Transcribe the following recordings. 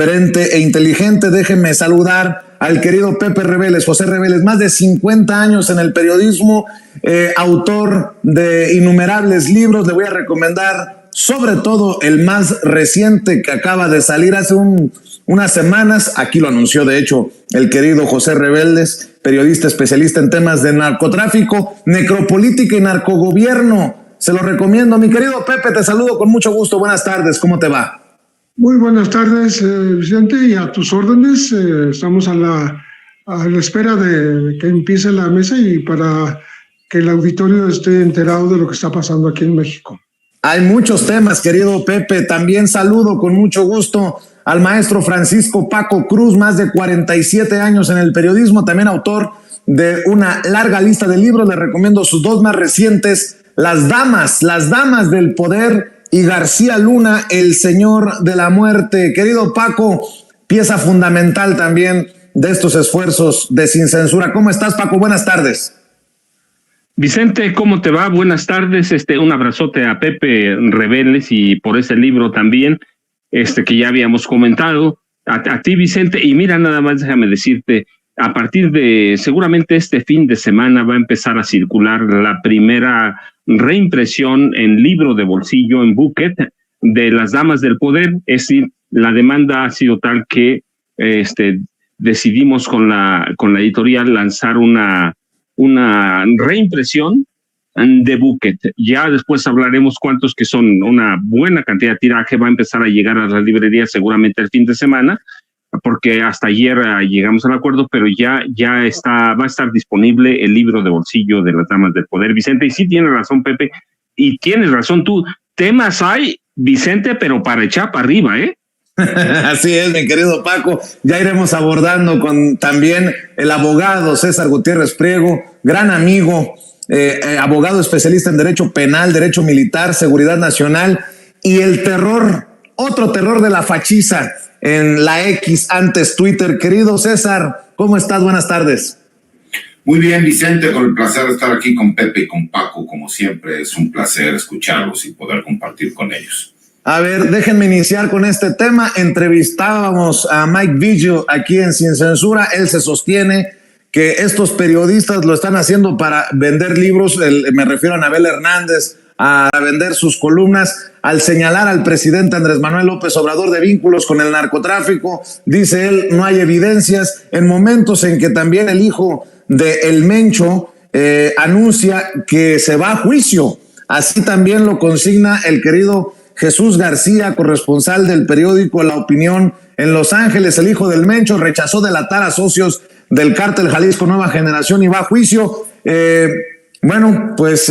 Diferente e inteligente. Déjenme saludar al querido Pepe Reveles, José Reveles, más de 50 años en el periodismo, autor de innumerables libros. Le voy a recomendar sobre todo el más reciente que acaba de salir hace unas semanas. Aquí lo anunció de hecho el querido José Reveles, periodista especialista en temas de narcotráfico, necropolítica y narcogobierno. Se lo recomiendo. Mi querido Pepe, te saludo con mucho gusto. Buenas tardes, ¿cómo te va? Muy buenas tardes, Vicente, y a tus órdenes. Estamos a la espera de que empiece la mesa y para que el auditorio esté enterado de lo que está pasando aquí en México. Hay muchos temas, querido Pepe. También saludo con mucho gusto al maestro Francisco Paco Cruz, más de 47 años en el periodismo, también autor de una larga lista de libros. Le recomiendo sus dos más recientes, Las Damas del Poder y García Luna, el Señor de la Muerte. Querido Paco, pieza fundamental también de estos esfuerzos de Sin Censura. ¿Cómo estás, Paco? Buenas tardes. Vicente, ¿cómo te va? Buenas tardes. Un abrazote a Pepe Reveles y por ese libro también, que ya habíamos comentado. A ti, Vicente, y mira, nada más déjame decirte, a partir de seguramente este fin de semana va a empezar a circular la primera reimpresión en libro de bolsillo, en booklet, de Las Damas del Poder. Es decir, la demanda ha sido tal que decidimos con la editorial lanzar una reimpresión de booklet. Ya después hablaremos cuántos, que son una buena cantidad de tiraje. Va a empezar a llegar a las librerías seguramente el fin de semana, porque hasta ayer llegamos al acuerdo, pero ya va a estar disponible el libro de bolsillo de Las Damas del Poder, Vicente. Y sí tienes razón, Pepe, y tienes razón tú. Temas hay, Vicente, pero para echar para arriba, ¿eh? Así es, mi querido Paco. Ya iremos abordando con también el abogado César Gutiérrez Priego, gran amigo, abogado especialista en derecho penal, derecho militar, seguridad nacional y el terror, otro terror de la fachiza en la X, antes Twitter. Querido César, ¿cómo estás? Buenas tardes. Muy bien, Vicente, con el placer de estar aquí con Pepe y con Paco, como siempre. Es un placer escucharlos y poder compartir con ellos. A ver, déjenme iniciar con este tema. Entrevistábamos a Mike Vigil aquí en Sin Censura. Él se sostiene que estos periodistas lo están haciendo para vender libros. Me refiero a Anabel Hernández, a vender sus columnas, al señalar al presidente Andrés Manuel López Obrador de vínculos con el narcotráfico. Dice él, no hay evidencias, en momentos en que también el hijo de El Mencho anuncia que se va a juicio. Así también lo consigna el querido Jesús García, corresponsal del periódico La Opinión en Los Ángeles. El hijo del Mencho rechazó delatar a socios del cártel Jalisco Nueva Generación y va a juicio. Bueno, pues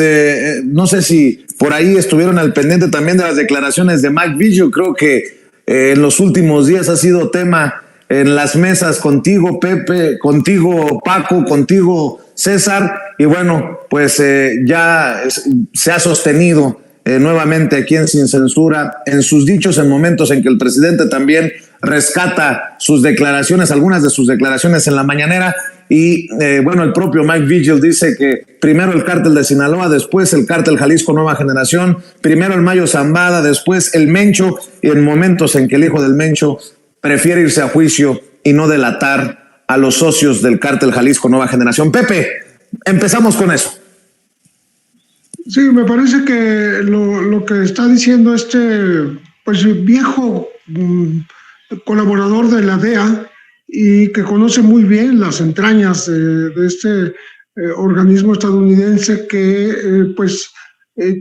no sé si por ahí estuvieron al pendiente también de las declaraciones de Mike Vigil. Creo que en los últimos días ha sido tema en las mesas contigo, Pepe, contigo, Paco, contigo, César. Y bueno, pues ya se ha sostenido nuevamente aquí en Sin Censura, en sus dichos, en momentos en que el presidente también rescata sus declaraciones, algunas de sus declaraciones en la mañanera. Y bueno, el propio Mike Vigil dice que primero el cártel de Sinaloa, después el cártel Jalisco Nueva Generación, primero el Mayo Zambada, después el Mencho, y en momentos en que el hijo del Mencho prefiere irse a juicio y no delatar a los socios del cártel Jalisco Nueva Generación. Pepe, empezamos con eso. Sí, me parece que lo que está diciendo pues viejo colaborador de la DEA y que conoce muy bien las entrañas de este organismo estadounidense que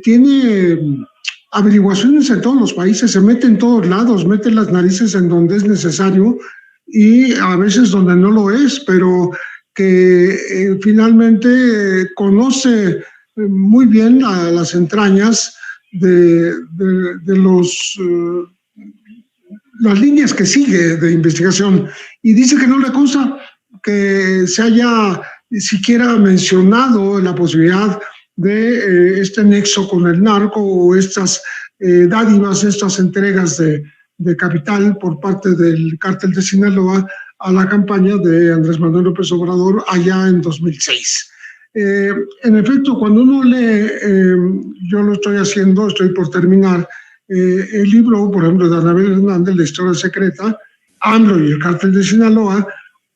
tiene averiguaciones en todos los países, se mete en todos lados, mete las narices en donde es necesario y a veces donde no lo es, pero que finalmente conoce muy bien las entrañas de las líneas que sigue de investigación, y dice que no le consta que se haya siquiera mencionado la posibilidad de este nexo con el narco o estas dádivas, estas entregas de capital por parte del cártel de Sinaloa a la campaña de Andrés Manuel López Obrador allá en 2006. En efecto, cuando uno lee, yo lo estoy haciendo, estoy por terminar, el libro, por ejemplo, de Anabel Hernández, La Historia Secreta, AMLO y el cártel de Sinaloa,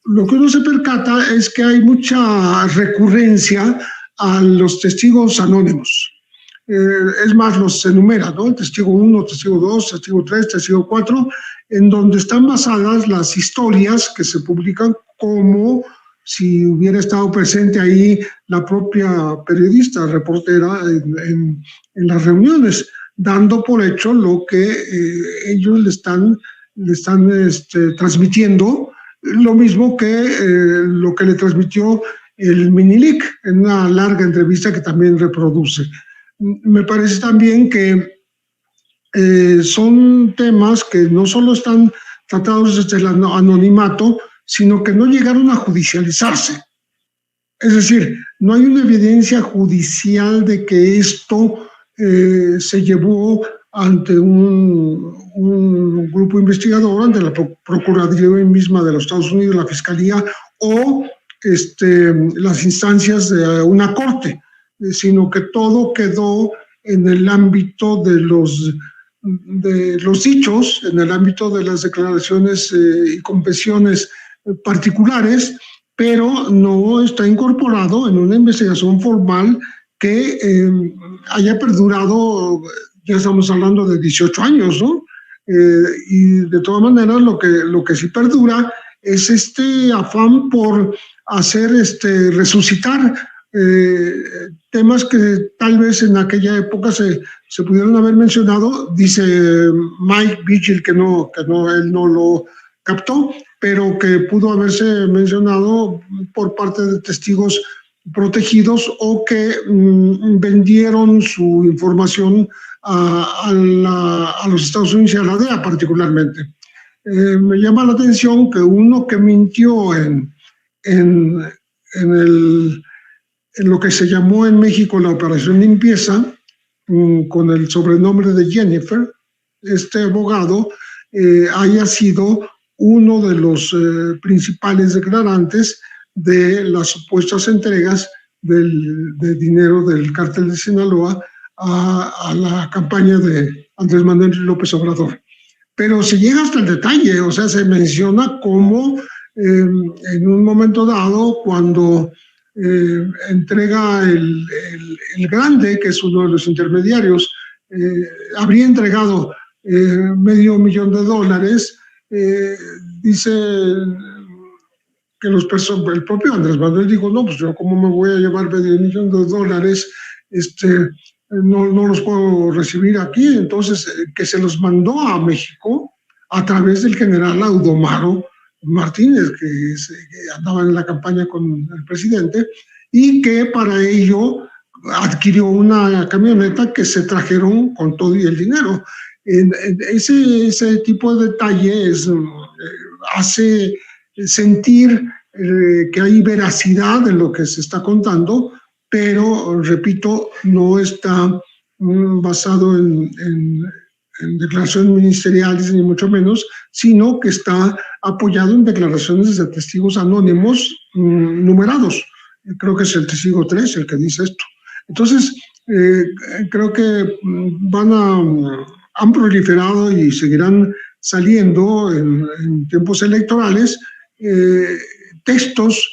lo que uno se percata es que hay mucha recurrencia a los testigos anónimos. Es más, los enumera, ¿no? El testigo 1, testigo 2, testigo 3, testigo 4, en donde están basadas las historias que se publican como si hubiera estado presente ahí la propia periodista, reportera en las reuniones, dando por hecho lo que ellos le están transmitiendo, lo mismo que lo que le transmitió el Minilic en una larga entrevista que también reproduce. Me parece también que son temas que no solo están tratados desde el anonimato, sino que no llegaron a judicializarse. Es decir, no hay una evidencia judicial de que esto se llevó ante un grupo investigador, ante la Procuraduría misma de los Estados Unidos, la Fiscalía o las instancias de una corte, sino que todo quedó en el ámbito de los dichos, en el ámbito de las declaraciones y confesiones particulares, pero no está incorporado en una investigación formal que haya perdurado, ya estamos hablando de 18 años, ¿no? Y de todas maneras lo que sí perdura es este afán por hacer resucitar temas que tal vez en aquella época se pudieron haber mencionado. Dice Mike Vigil que él no lo captó, pero que pudo haberse mencionado por parte de testigos protegidos o que vendieron su información a los Estados Unidos y a la DEA particularmente. Me llama la atención que uno que mintió en lo que se llamó en México la Operación Limpieza, con el sobrenombre de Jennifer, este abogado haya sido uno de los principales declarantes de las supuestas entregas de dinero del cártel de Sinaloa a la campaña de Andrés Manuel López Obrador. Pero se llega hasta el detalle, o sea, se menciona cómo en un momento dado, cuando entrega el Grande, que es uno de los intermediarios, habría entregado $500,000, dice que el propio Andrés Manuel dijo, no, pues yo cómo me voy a llevar $500,000, no los puedo recibir aquí. Entonces, que se los mandó a México a través del general Audomaro Martínez, que andaba en la campaña con el presidente, y que para ello adquirió una camioneta que se trajeron con todo y el dinero. Ese tipo de detalles hace sentir que hay veracidad en lo que se está contando, pero, repito, no está basado en declaraciones ministeriales, ni mucho menos, sino que está apoyado en declaraciones de testigos anónimos numerados. Creo que es el testigo 3 el que dice esto. Entonces, creo que han proliferado y seguirán saliendo en tiempos electorales textos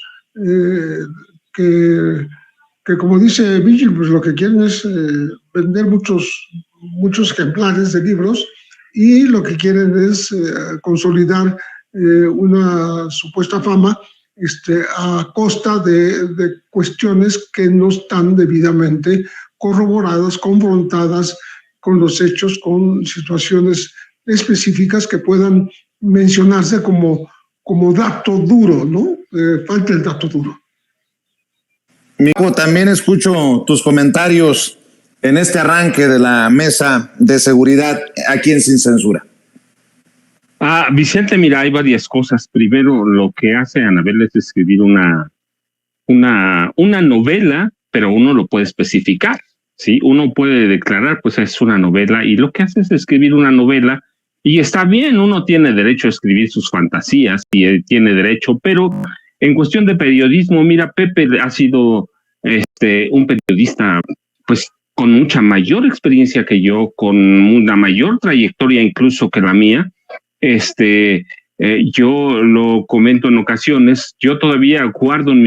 que, como dice Vigil, pues lo que quieren es vender muchos ejemplares de libros, y lo que quieren es consolidar una supuesta fama a costa de cuestiones que no están debidamente corroboradas, confrontadas con los hechos, con situaciones específicas que puedan mencionarse como dato duro, ¿no? Falta el dato duro. Mico, también escucho tus comentarios en este arranque de la mesa de seguridad aquí en Sin Censura. Vicente, mira, hay varias cosas. Primero, lo que hace Anabel es escribir una novela, pero uno lo puede especificar, ¿sí? Uno puede declarar, pues es una novela, y lo que hace es escribir una novela, y está bien, uno tiene derecho a escribir sus fantasías, y tiene derecho, pero en cuestión de periodismo, mira, Pepe ha sido un periodista, pues, con mucha mayor experiencia que yo, con una mayor trayectoria incluso que la mía. Yo lo comento en ocasiones, yo todavía guardo en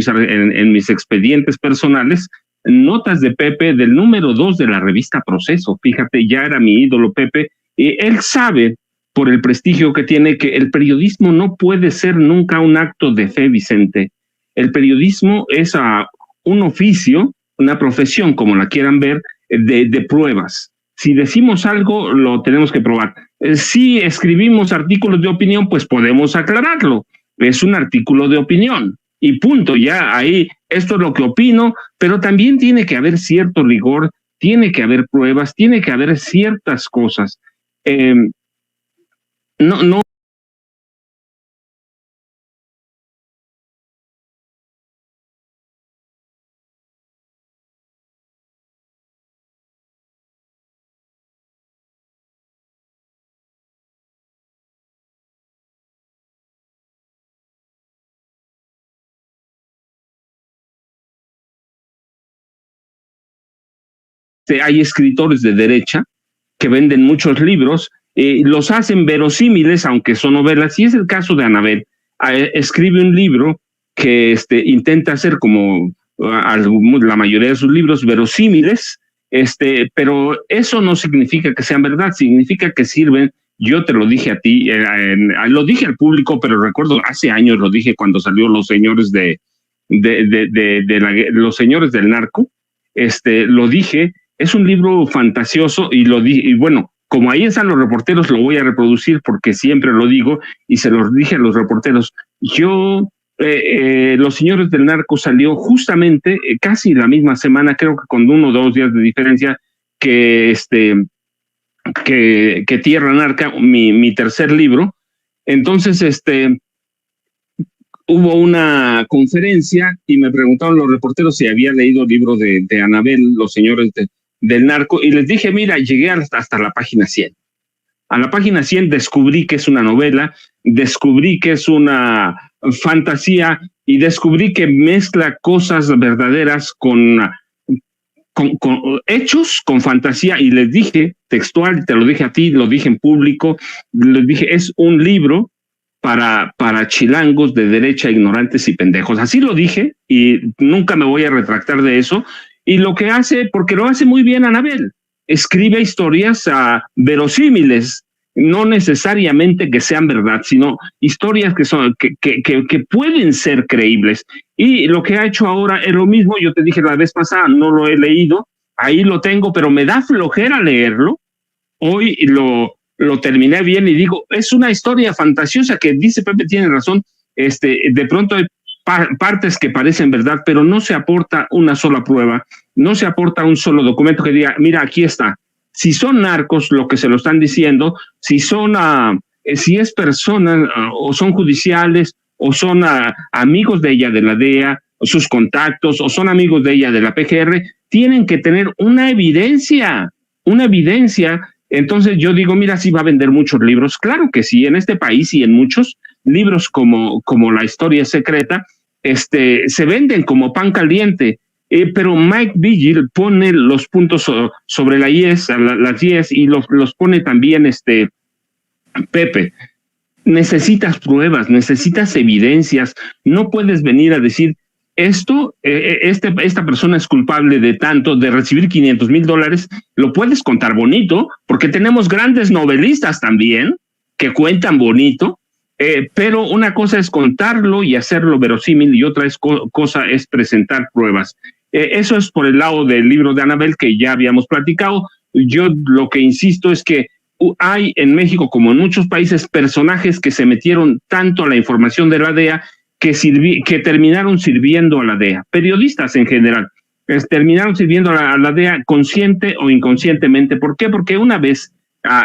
mis expedientes personales notas de Pepe del número 2 de la revista Proceso. Fíjate, ya era mi ídolo Pepe, y él sabe, por el prestigio que tiene, que el periodismo no puede ser nunca un acto de fe, Vicente. El periodismo es un oficio, una profesión, como la quieran ver, de pruebas. Si decimos algo, lo tenemos que probar. Si escribimos artículos de opinión, pues podemos aclararlo. Es un artículo de opinión y punto. Ya ahí, esto es lo que opino, pero también tiene que haber cierto rigor, tiene que haber pruebas, tiene que haber ciertas cosas. No. Hay escritores de derecha que venden muchos libros, los hacen verosímiles, aunque son novelas, y es el caso de Anabel. Escribe un libro que intenta hacer, como la mayoría de sus libros, verosímiles, pero eso no significa que sean verdad, significa que sirven. Yo te lo dije a ti, lo dije al público, pero recuerdo hace años lo dije cuando salió Los Señores Los Señores del Narco, lo dije. Es un libro fantasioso y bueno, como ahí están los reporteros, lo voy a reproducir porque siempre lo digo y se los dije a los reporteros. Los Señores del Narco salió justamente casi la misma semana, creo que con 1 o 2 días de diferencia que Tierra Narca, mi tercer libro. Entonces, hubo una conferencia y me preguntaron los reporteros si había leído el libro de Anabel, Los Señores del Narco, y les dije, mira, llegué hasta la página 100. A la página 100 descubrí que es una novela, descubrí que es una fantasía y descubrí que mezcla cosas verdaderas con hechos, con fantasía, y les dije, textual, te lo dije a ti, lo dije en público, les dije, es un libro para chilangos de derecha, ignorantes y pendejos. Así lo dije y nunca me voy a retractar de eso. Y lo que hace, porque lo hace muy bien Anabel, escribe historias verosímiles, no necesariamente que sean verdad, sino historias que pueden ser creíbles. Y lo que ha hecho ahora es lo mismo. Yo te dije la vez pasada, no lo he leído, ahí lo tengo, pero me da flojera leerlo. Hoy lo terminé bien y digo, es una historia fantasiosa que dice Pepe, tiene razón, de pronto hay partes que parecen verdad, pero no se aporta una sola prueba, no se aporta un solo documento que diga, mira, aquí está. Si son narcos, lo que se lo están diciendo, si es personas o son judiciales o son amigos de ella de la DEA, o sus contactos, o son amigos de ella de la PGR, tienen que tener una evidencia. Entonces yo digo, mira, sí va a vender muchos libros. Claro que sí, en este país y en muchos libros como La Historia Secreta, se venden como pan caliente. Pero Mike Vigil pone los puntos sobre las IES y los pone también Pepe. Necesitas pruebas, necesitas evidencias. No puedes venir a decir esta persona es culpable de tanto, de recibir $500,000. Lo puedes contar bonito, porque tenemos grandes novelistas también que cuentan bonito, pero una cosa es contarlo y hacerlo verosímil y otra cosa es presentar pruebas. Eso es por el lado del libro de Anabel que ya habíamos platicado. Yo lo que insisto es que hay en México, como en muchos países, personajes que se metieron tanto a la información de la DEA que terminaron sirviendo a la DEA. Periodistas en general terminaron sirviendo a la DEA consciente o inconscientemente. ¿Por qué? Porque una vez,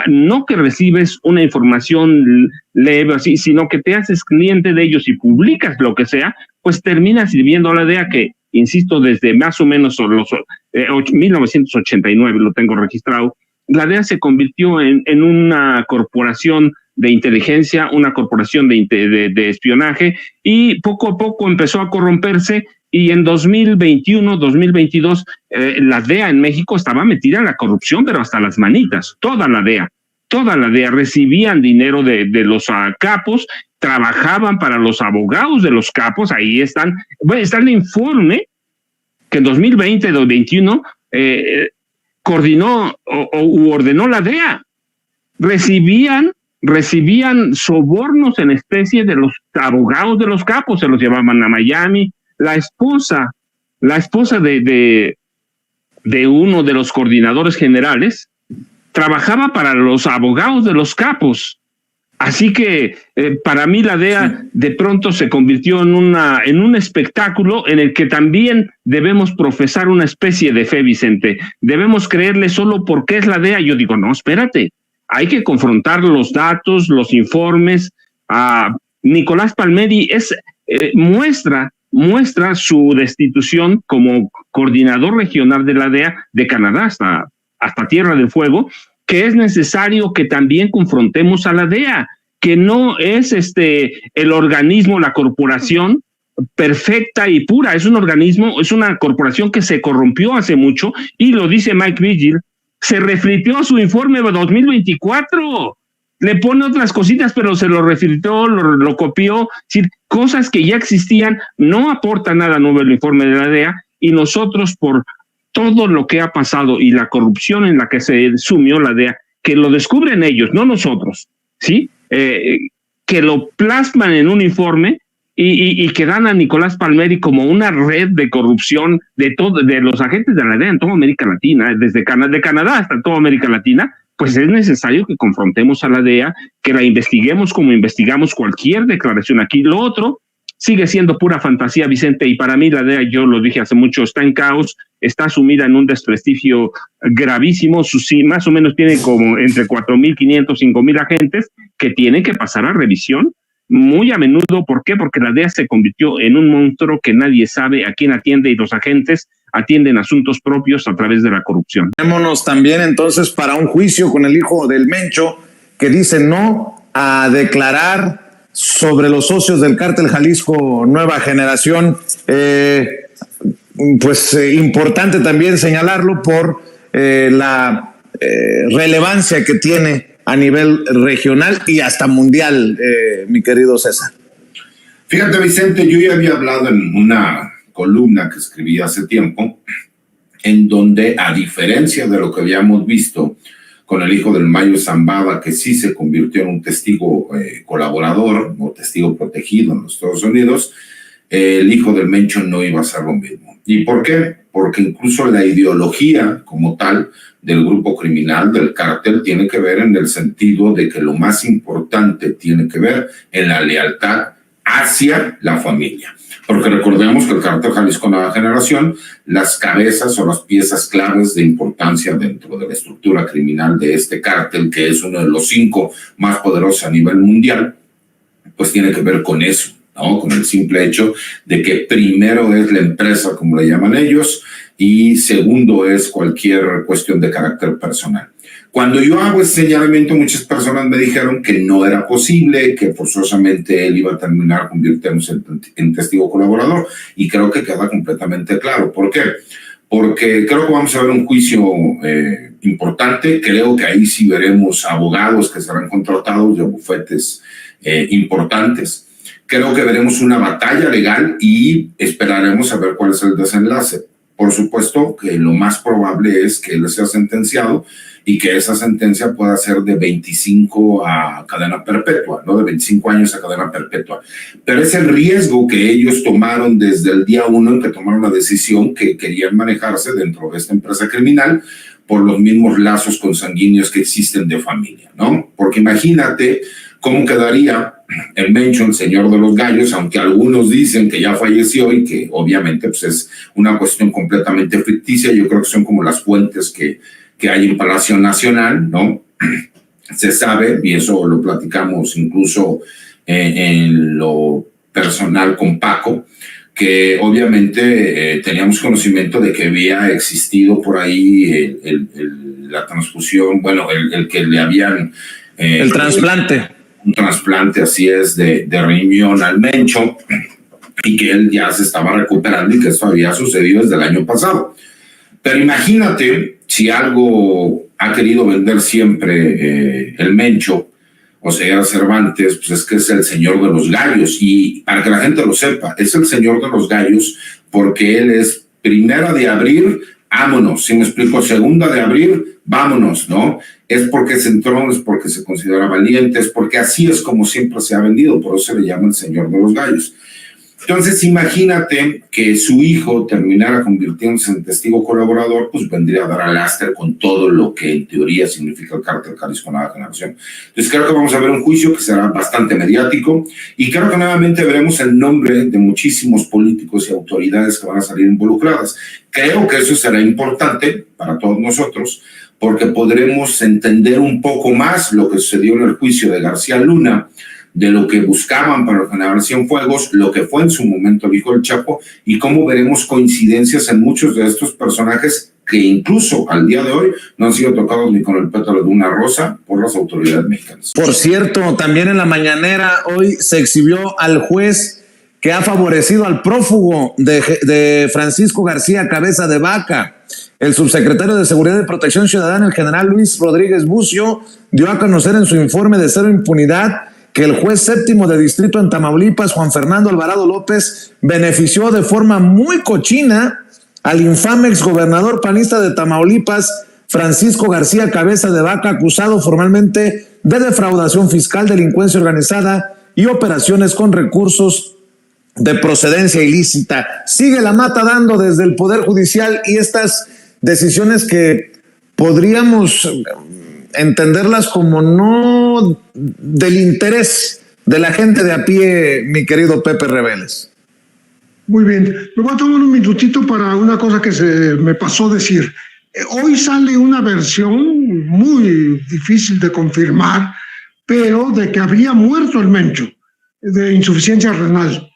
no que recibes una información leve así, sino que te haces cliente de ellos y publicas lo que sea, pues terminas sirviendo a la DEA que, insisto, desde más o menos 1989 lo tengo registrado, la DEA se convirtió en una corporación de inteligencia, una corporación de espionaje, y poco a poco empezó a corromperse, y en 2021, 2022, la DEA en México estaba metida en la corrupción, pero hasta las manitas, toda la DEA. toda la DEA, recibían dinero de los capos, trabajaban para los abogados de los capos. Ahí está el informe que en 2020-2021 coordinó u ordenó la DEA. Recibían sobornos en especie de los abogados de los capos, se los llevaban a Miami. La esposa de uno de los coordinadores generales trabajaba para los abogados de los capos. Así que para mí la DEA de pronto se convirtió en un espectáculo en el que también debemos profesar una especie de fe, Vicente. Debemos creerle solo porque es la DEA. Yo digo, no, espérate, hay que confrontar los datos, los informes. Nicolás Palmeri muestra su destitución como coordinador regional de la DEA de Canadá hasta Tierra del Fuego, que es necesario que también confrontemos a la DEA, que no es el organismo, la corporación perfecta y pura, es una corporación que se corrompió hace mucho, y lo dice Mike Vigil, se refritió su informe de 2024, le pone otras cositas, pero se lo refritó, lo copió, es decir, cosas que ya existían. No aporta nada nuevo el informe de la DEA, y nosotros, por todo lo que ha pasado y la corrupción en la que se sumió la DEA, que lo descubren ellos, no nosotros, ¿sí? Que lo plasman en un informe y que dan a Nicolás Palmeri como una red de corrupción de los agentes de la DEA en toda América Latina, desde de Canadá hasta toda América Latina. Pues es necesario que confrontemos a la DEA, que la investiguemos como investigamos cualquier declaración aquí. Lo otro sigue siendo pura fantasía, Vicente, y para mí la DEA, yo lo dije hace mucho, está en caos, está sumida en un desprestigio gravísimo. Más o menos tiene como entre 4,500, 5,000 agentes que tienen que pasar a revisión muy a menudo. ¿Por qué? Porque la DEA se convirtió en un monstruo que nadie sabe a quién atiende, y los agentes atienden asuntos propios a través de la corrupción. Vámonos también entonces para un juicio con el hijo del Mencho, que dice no a declarar sobre los socios del cártel Jalisco Nueva Generación. Importante también señalarlo por la relevancia que tiene a nivel regional y hasta mundial, mi querido César. Fíjate, Vicente, yo ya había hablado en una columna que escribí hace tiempo, en donde, a diferencia de lo que habíamos visto con el hijo del Mayo Zambada, que sí se convirtió en un testigo colaborador o testigo protegido en los Estados Unidos, el hijo del Mencho no iba a hacer lo mismo. ¿Y por qué? Porque incluso la ideología como tal del grupo criminal, del cártel, tiene que ver en el sentido de que lo más importante tiene que ver en la lealtad hacia la familia. Porque recordemos que el cártel Jalisco Nueva Generación, las cabezas o las piezas claves de importancia dentro de la estructura criminal de este cártel, que es uno de los 5 más poderosos a nivel mundial, pues tiene que ver con eso, ¿no? Con el simple hecho de que primero es la empresa, como le llaman ellos, y segundo es cualquier cuestión de carácter personal. Cuando yo hago ese señalamiento, muchas personas me dijeron que no era posible, que forzosamente él iba a terminar convirtiéndose en testigo colaborador, y creo que queda completamente claro. ¿Por qué? Porque creo que vamos a ver un juicio importante. Creo que ahí sí veremos abogados que serán contratados de bufetes importantes. Creo que veremos una batalla legal y esperaremos a ver cuál es el desenlace. Por supuesto que lo más probable es que él sea sentenciado y que esa sentencia pueda ser de 25 a cadena perpetua, ¿no? De 25 años a cadena perpetua. Pero es el riesgo que ellos tomaron desde el día 1 en que tomaron la decisión que querían manejarse dentro de esta empresa criminal por los mismos lazos consanguíneos que existen de familia, ¿no? Porque imagínate cómo quedaría el Mencho, el señor de los gallos, aunque algunos dicen que ya falleció y que obviamente pues, es una cuestión completamente ficticia. Yo creo que son como las fuentes que hay en Palacio Nacional, ¿no? Se sabe, y eso lo platicamos incluso en lo personal con Paco, que obviamente teníamos conocimiento de que había existido por ahí la transfusión, bueno, el que le habían... el trasplante. Un trasplante, así es, de riñón al Mencho, y que él ya se estaba recuperando y que esto había sucedido desde el año pasado. Pero imagínate si algo ha querido vender siempre el Mencho, o sea, Cervantes, pues es que es el señor de los gallos, y para que la gente lo sepa, es el señor de los gallos porque él es primera de abril, vámonos, si me explico, segunda de abril, vámonos, ¿no? Es porque es entrón, es porque se considera valiente, es porque así es como siempre se ha vendido, por eso se le llama el señor de los gallos. Entonces, imagínate que su hijo terminara convirtiéndose en testigo colaborador, pues vendría a dar al lastre con todo lo que en teoría significa el cártel Jalisco Nueva Generación. Entonces, creo que vamos a ver un juicio que será bastante mediático y creo que nuevamente veremos el nombre de muchísimos políticos y autoridades que van a salir involucradas. Creo que eso será importante para todos nosotros porque podremos entender un poco más lo que sucedió en el juicio de García Luna, de lo que buscaban para generar Cienfuegos, lo que fue en su momento el hijo del Chapo, y cómo veremos coincidencias en muchos de estos personajes que incluso al día de hoy no han sido tocados ni con el pétalo de una rosa por las autoridades mexicanas. Por cierto, también en la mañanera hoy se exhibió al juez que ha favorecido al prófugo de Francisco García Cabeza de Vaca. El subsecretario de Seguridad y Protección Ciudadana, el general Luis Rodríguez Bucio, dio a conocer en su informe de Cero Impunidad que el juez séptimo de distrito en Tamaulipas, Juan Fernando Alvarado López, benefició de forma muy cochina al infame exgobernador panista de Tamaulipas, Francisco García Cabeza de Vaca, acusado formalmente de defraudación fiscal, delincuencia organizada y operaciones con recursos de procedencia ilícita. Sigue la mata dando desde el Poder Judicial y estas decisiones que podríamos entenderlas como no del interés de la gente de a pie, mi querido Pepe Reveles. Muy bien, me voy a tomar un minutito para una cosa que se me pasó decir. Hoy sale una versión muy difícil de confirmar, pero de que habría muerto el Mencho de insuficiencia renal.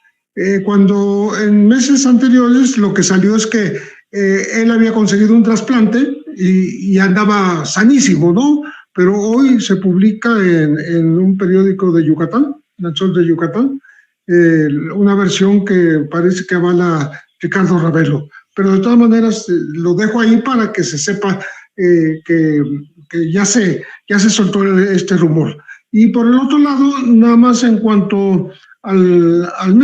Cuando en meses anteriores lo que salió es que él había conseguido un trasplante y andaba sanísimo, ¿no? Pero hoy se publica en un periódico de Yucatán, en el Sol de Yucatán, una versión que parece que avala Ricardo Ravelo. Pero de todas maneras lo dejo ahí para que se sepa que ya se soltó este rumor. Y por el otro lado, nada más en cuanto al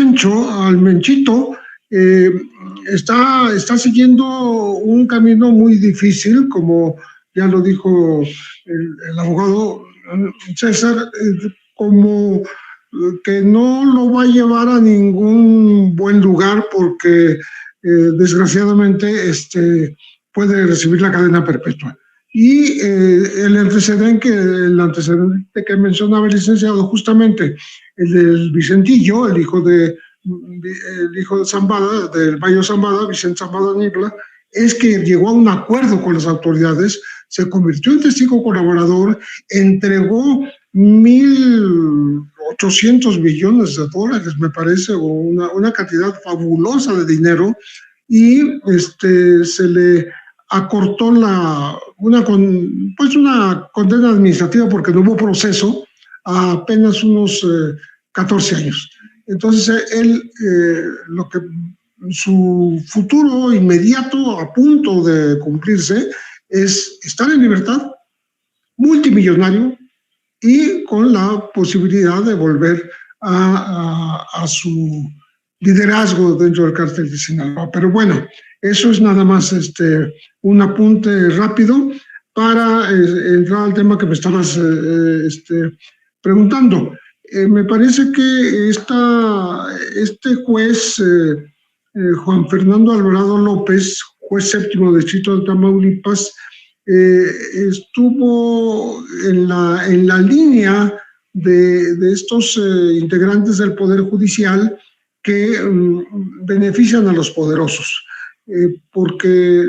Menchito, está siguiendo un camino muy difícil, como ya lo dijo el abogado César, como que no lo va a llevar a ningún buen lugar porque desgraciadamente puede recibir la cadena perpetua. Y el antecedente que mencionaba el licenciado, justamente el del Vicentillo, el hijo de Zambada, del Mayo Zambada, Vicente Zambada Nibla, es que llegó a un acuerdo con las autoridades, se convirtió en testigo colaborador, entregó 1.800 millones de dólares, me parece, o una cantidad fabulosa de dinero, y se le acortó una condena administrativa porque no hubo proceso a apenas unos 14 años. Entonces, su futuro inmediato, a punto de cumplirse, es estar en libertad, multimillonario y con la posibilidad de volver a su liderazgo dentro del cártel de Sinaloa. Pero bueno, eso es nada más un apunte rápido para entrar al tema que me estabas preguntando. Me parece que este juez, Juan Fernando Alvarado López, juez séptimo de distrito de Tamaulipas, estuvo en la línea de estos integrantes del Poder Judicial que benefician a los poderosos, porque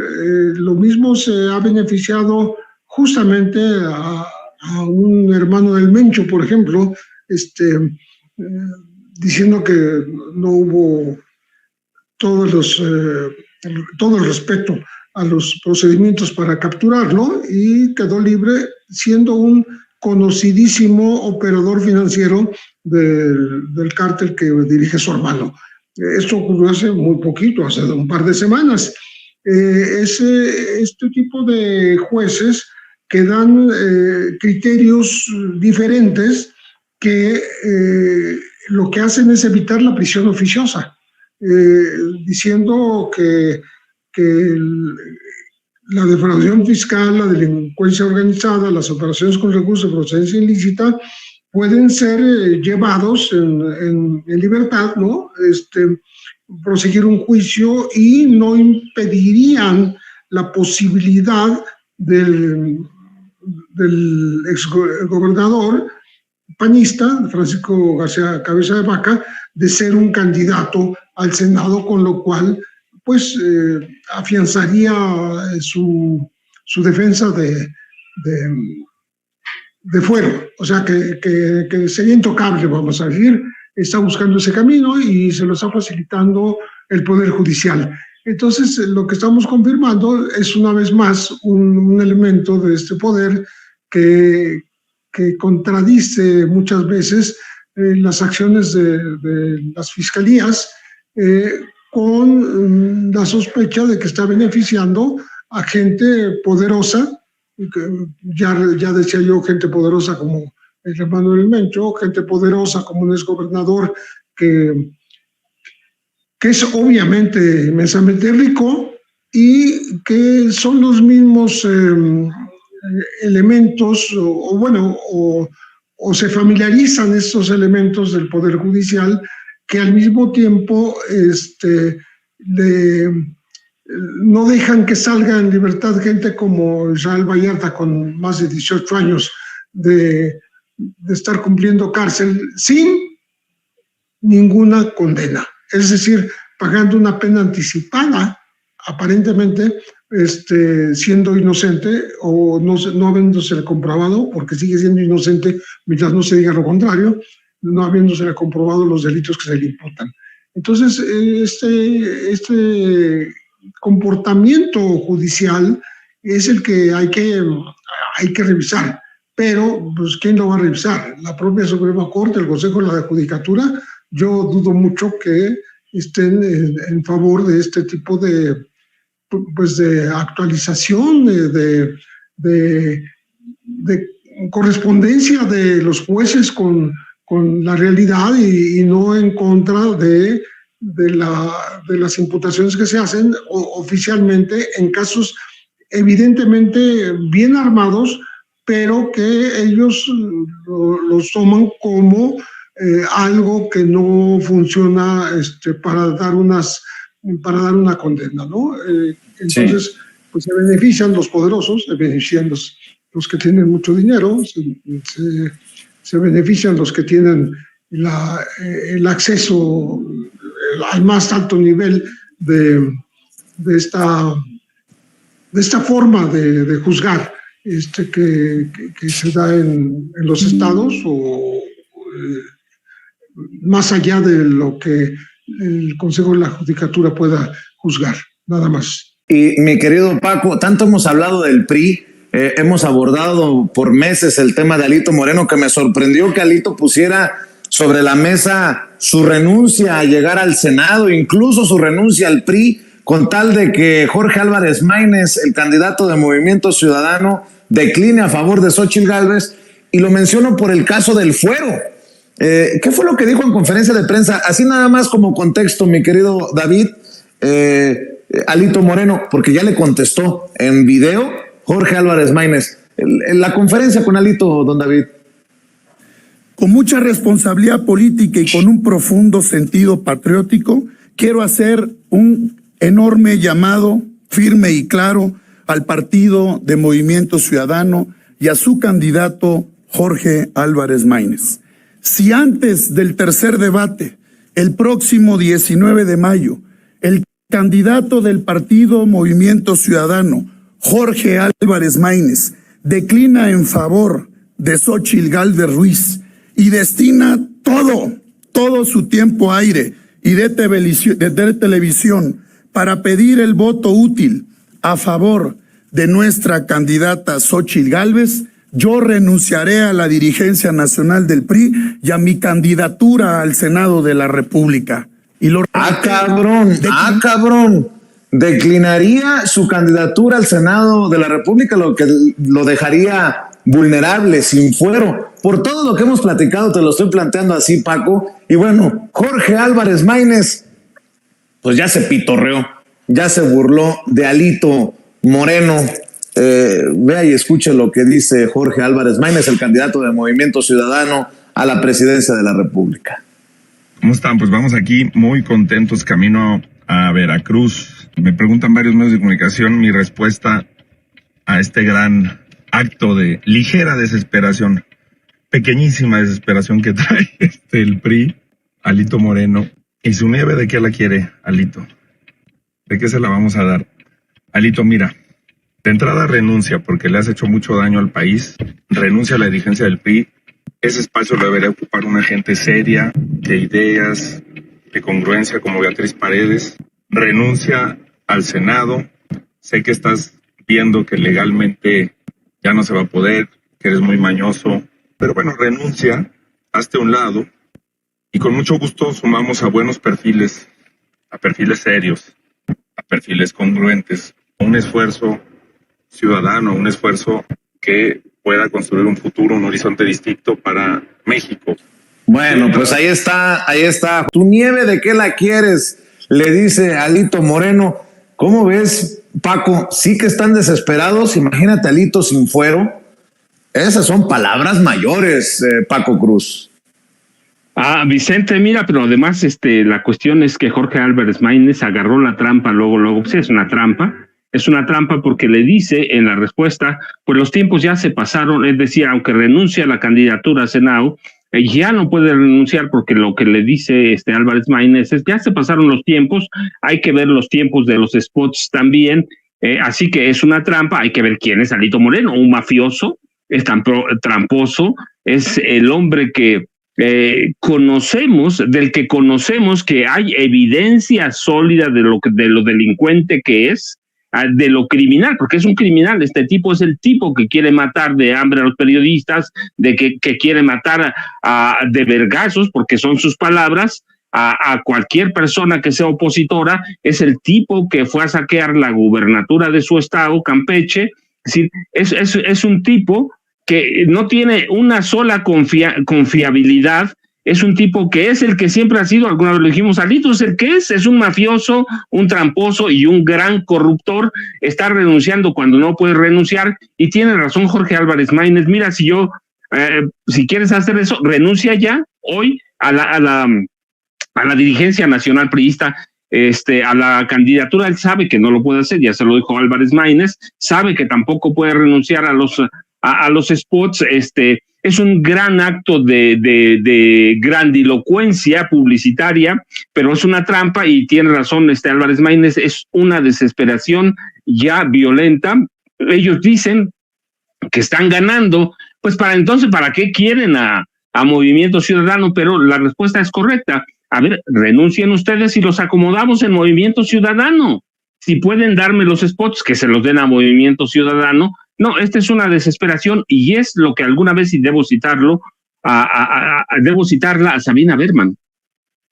lo mismo se ha beneficiado justamente a un hermano del Mencho, por ejemplo, diciendo que no hubo todo el respeto a los procedimientos para capturarlo y quedó libre siendo un conocidísimo operador financiero del cártel que dirige su hermano. Esto ocurrió hace muy poquito, hace un par de semanas. Este tipo de jueces que dan criterios diferentes que lo que hacen es evitar la prisión oficiosa, diciendo que la defraudación fiscal, la delincuencia organizada, las operaciones con recursos de procedencia ilícita pueden ser llevados en libertad, ¿no? Proseguir un juicio y no impedirían la posibilidad del exgobernador panista, Francisco García Cabeza de Vaca, de ser un candidato al Senado, con lo cual pues afianzaría su defensa de fuero, o sea que sería intocable, vamos a decir. Está buscando ese camino y se lo está facilitando el Poder Judicial. Entonces, lo que estamos confirmando es una vez más un elemento de este poder que contradice muchas veces las acciones de las fiscalías, con la sospecha de que está beneficiando a gente poderosa, ya decía yo, gente poderosa como el hermano del Mencho, gente poderosa como un exgobernador que es obviamente inmensamente rico y que son los mismos elementos, o se familiarizan estos elementos del Poder Judicial, que al mismo tiempo no dejan que salga en libertad gente como Israel Vallarta, con más de 18 años de estar cumpliendo cárcel sin ninguna condena. Es decir, pagando una pena anticipada, aparentemente siendo inocente o no habiéndose comprobado, porque sigue siendo inocente mientras no se diga lo contrario, no habiéndose comprobado los delitos que se le imputan. Entonces, este comportamiento judicial es el que hay que revisar. Pero, pues, ¿quién lo va a revisar? La propia Suprema Corte, el Consejo de la Judicatura. Yo dudo mucho que estén en favor de este tipo de actualización, de correspondencia de los jueces con la realidad y no en contra de las imputaciones que se hacen oficialmente en casos evidentemente bien armados, pero que ellos los toman como algo que no funciona para dar una condena, ¿no? Entonces, sí, pues se benefician los poderosos, se benefician los que tienen mucho dinero, se benefician los que tienen el acceso al más alto nivel de esta forma de juzgar que se da en los estados, o más allá de lo que el Consejo de la Judicatura pueda juzgar, nada más. Y mi querido Paco, tanto hemos hablado del PRI, hemos abordado por meses el tema de Alito Moreno, que me sorprendió que Alito pusiera sobre la mesa su renuncia a llegar al Senado, incluso su renuncia al PRI, con tal de que Jorge Álvarez Maínez, el candidato de Movimiento Ciudadano, decline a favor de Xóchitl Gálvez. Y lo menciono por el caso del fuero. ¿Qué fue lo que dijo en conferencia de prensa? Así nada más como contexto, mi querido David, Alito Moreno, porque ya le contestó en video Jorge Álvarez Maínez. En la conferencia con Alito, don David. Con mucha responsabilidad política y con un profundo sentido patriótico, quiero hacer un enorme llamado firme y claro al partido de Movimiento Ciudadano y a su candidato Jorge Álvarez Maínez. Si antes del tercer debate, el próximo 19 de mayo, el candidato del partido Movimiento Ciudadano, Jorge Álvarez Maínez, declina en favor de Xóchitl Gálvez Ruiz y destina todo su tiempo aire y de televisión para pedir el voto útil a favor de nuestra candidata Xóchitl Gálvez, yo renunciaré a la dirigencia nacional del PRI y a mi candidatura al Senado de la República. Y lo cabrón. declinaría su candidatura al Senado de la República, lo que lo dejaría vulnerable, sin fuero. Por todo lo que hemos platicado, te lo estoy planteando así, Paco. Y bueno, Jorge Álvarez Maínez, pues ya se pitorreó, ya se burló de Alito Moreno. Vea y escuche lo que dice Jorge Álvarez Maínez, el candidato de Movimiento Ciudadano a la presidencia de la República. ¿Cómo están? Pues vamos aquí muy contentos, camino a Veracruz. Me preguntan varios medios de comunicación mi respuesta a este gran acto de ligera desesperación, pequeñísima desesperación que trae el PRI, Alito Moreno, y su nieve. ¿De qué la quiere, Alito? ¿De qué se la vamos a dar? Alito, mira, de entrada renuncia porque le has hecho mucho daño al país, renuncia a la dirigencia del PRI. Ese espacio lo debería ocupar una gente seria, de ideas, de congruencia como Beatriz Paredes. Renuncia al Senado. Sé que estás viendo que legalmente ya no se va a poder, que eres muy mañoso, pero bueno, renuncia, hazte a un lado y con mucho gusto sumamos a buenos perfiles, a perfiles serios, a perfiles congruentes, un esfuerzo ciudadano, un esfuerzo que pueda construir un futuro, un horizonte distinto para México. Bueno, pues ahí está. ¿Tu nieve de qué la quieres? Le dice Alito Moreno. ¿Cómo ves, Paco? Sí que están desesperados. Imagínate Alito sin fuero. Esas son palabras mayores, Paco Cruz. Vicente, mira, pero además la cuestión es que Jorge Álvarez Maínez agarró la trampa luego, pues es una trampa porque le dice en la respuesta, pues los tiempos ya se pasaron, es decir, aunque renuncia a la candidatura a Senado, ya no puede renunciar porque lo que le dice Álvarez Maínez es ya se pasaron los tiempos, hay que ver los tiempos de los spots también, así que es una trampa, hay que ver quién es Alito Moreno, un mafioso, es tramposo, es el hombre que conocemos, del que conocemos que hay evidencia sólida de lo delincuente que es, de lo criminal, porque es un criminal. Este tipo es el tipo que quiere matar de hambre a los periodistas, de que quiere matar de vergazos, porque son sus palabras, a cualquier persona que sea opositora. Es el tipo que fue a saquear la gubernatura de su estado, Campeche. Es decir, es un tipo que no tiene una sola confiabilidad. Es un tipo que es el que siempre ha sido, alguna vez lo dijimos, Alito es el que es un mafioso, un tramposo y un gran corruptor. Está renunciando cuando no puede renunciar, y tiene razón Jorge Álvarez Maínez. Mira, si quieres hacer eso, renuncia ya hoy a la dirigencia nacional priista, a la candidatura. Él sabe que no lo puede hacer, ya se lo dijo Álvarez Maínez, sabe que tampoco puede renunciar a los spots. Es un gran acto de grandilocuencia publicitaria, pero es una trampa, y tiene razón Álvarez Maínez, es una desesperación ya violenta. Ellos dicen que están ganando, pues ¿para qué quieren a Movimiento Ciudadano? Pero la respuesta es correcta. A ver, renuncien ustedes y los acomodamos en Movimiento Ciudadano. Si pueden darme los spots, que se los den a Movimiento Ciudadano. No, esta es una desesperación, y es lo que alguna vez, y debo citarlo, debo citarla a Sabina Berman.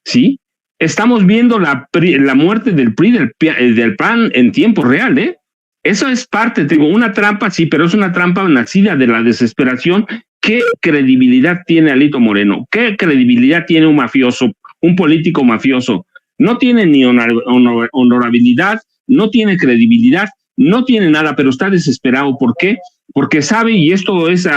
¿Sí? Estamos viendo la muerte del PRI, del PAN en tiempo real, ¿eh? Eso es parte, digo, una trampa, sí, pero es una trampa nacida de la desesperación. ¿Qué credibilidad tiene Alito Moreno? ¿Qué credibilidad tiene un mafioso, un político mafioso? No tiene ni honorabilidad, no tiene credibilidad, no tiene nada, pero está desesperado. ¿Por qué? Porque sabe, y esto es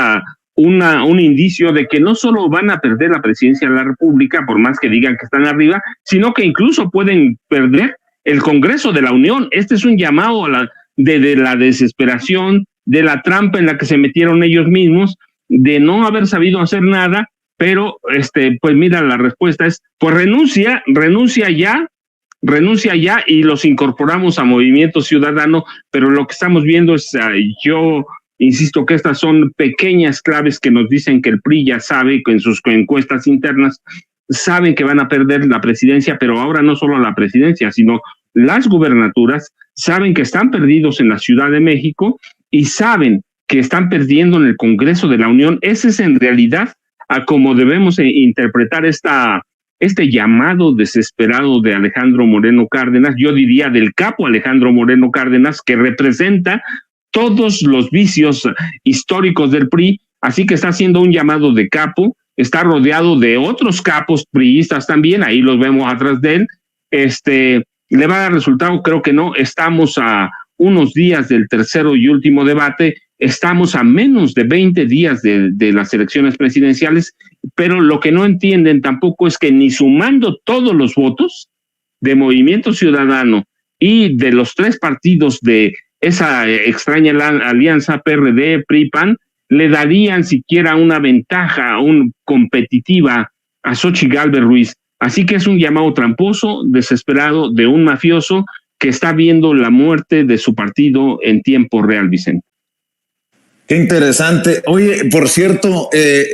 un indicio de que no solo van a perder la presidencia de la República, por más que digan que están arriba, sino que incluso pueden perder el Congreso de la Unión. Este es un llamado de la desesperación, de la trampa en la que se metieron ellos mismos, de no haber sabido hacer nada. Pero, pues mira, la respuesta es, pues renuncia ya y los incorporamos a Movimiento Ciudadano. Pero lo que estamos viendo es, yo insisto que estas son pequeñas claves que nos dicen que el PRI ya sabe, que en sus encuestas internas saben que van a perder la presidencia, pero ahora no solo la presidencia, sino las gubernaturas. Saben que están perdidos en la Ciudad de México y saben que están perdiendo en el Congreso de la Unión. Ese es en realidad a cómo debemos interpretar esta este llamado desesperado de Alejandro Moreno Cárdenas, yo diría del capo Alejandro Moreno Cárdenas, que representa todos los vicios históricos del PRI, así que está haciendo un llamado de capo, está rodeado de otros capos priistas también, ahí los vemos atrás de él. ¿Le va a dar resultado? Creo que no. Estamos a unos días del tercero y último debate, estamos a menos de 20 días de las elecciones presidenciales, pero lo que no entienden tampoco es que ni sumando todos los votos de Movimiento Ciudadano y de los tres partidos de esa extraña alianza PRD, PRI, PAN, le darían siquiera una ventaja competitiva a Xochitl Gálvez Ruiz. Así que es un llamado tramposo, desesperado, de un mafioso que está viendo la muerte de su partido en tiempo real, Vicente. Qué interesante. Oye, por cierto,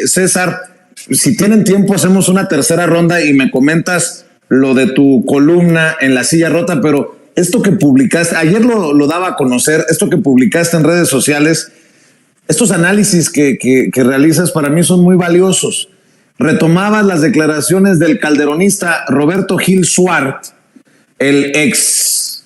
César, si tienen tiempo hacemos una tercera ronda y me comentas lo de tu columna en La Silla Rota, pero esto que publicaste, ayer lo daba a conocer, esto que publicaste en redes sociales, estos análisis que realizas para mí son muy valiosos. Retomabas las declaraciones del calderonista Roberto Gil Suart, el ex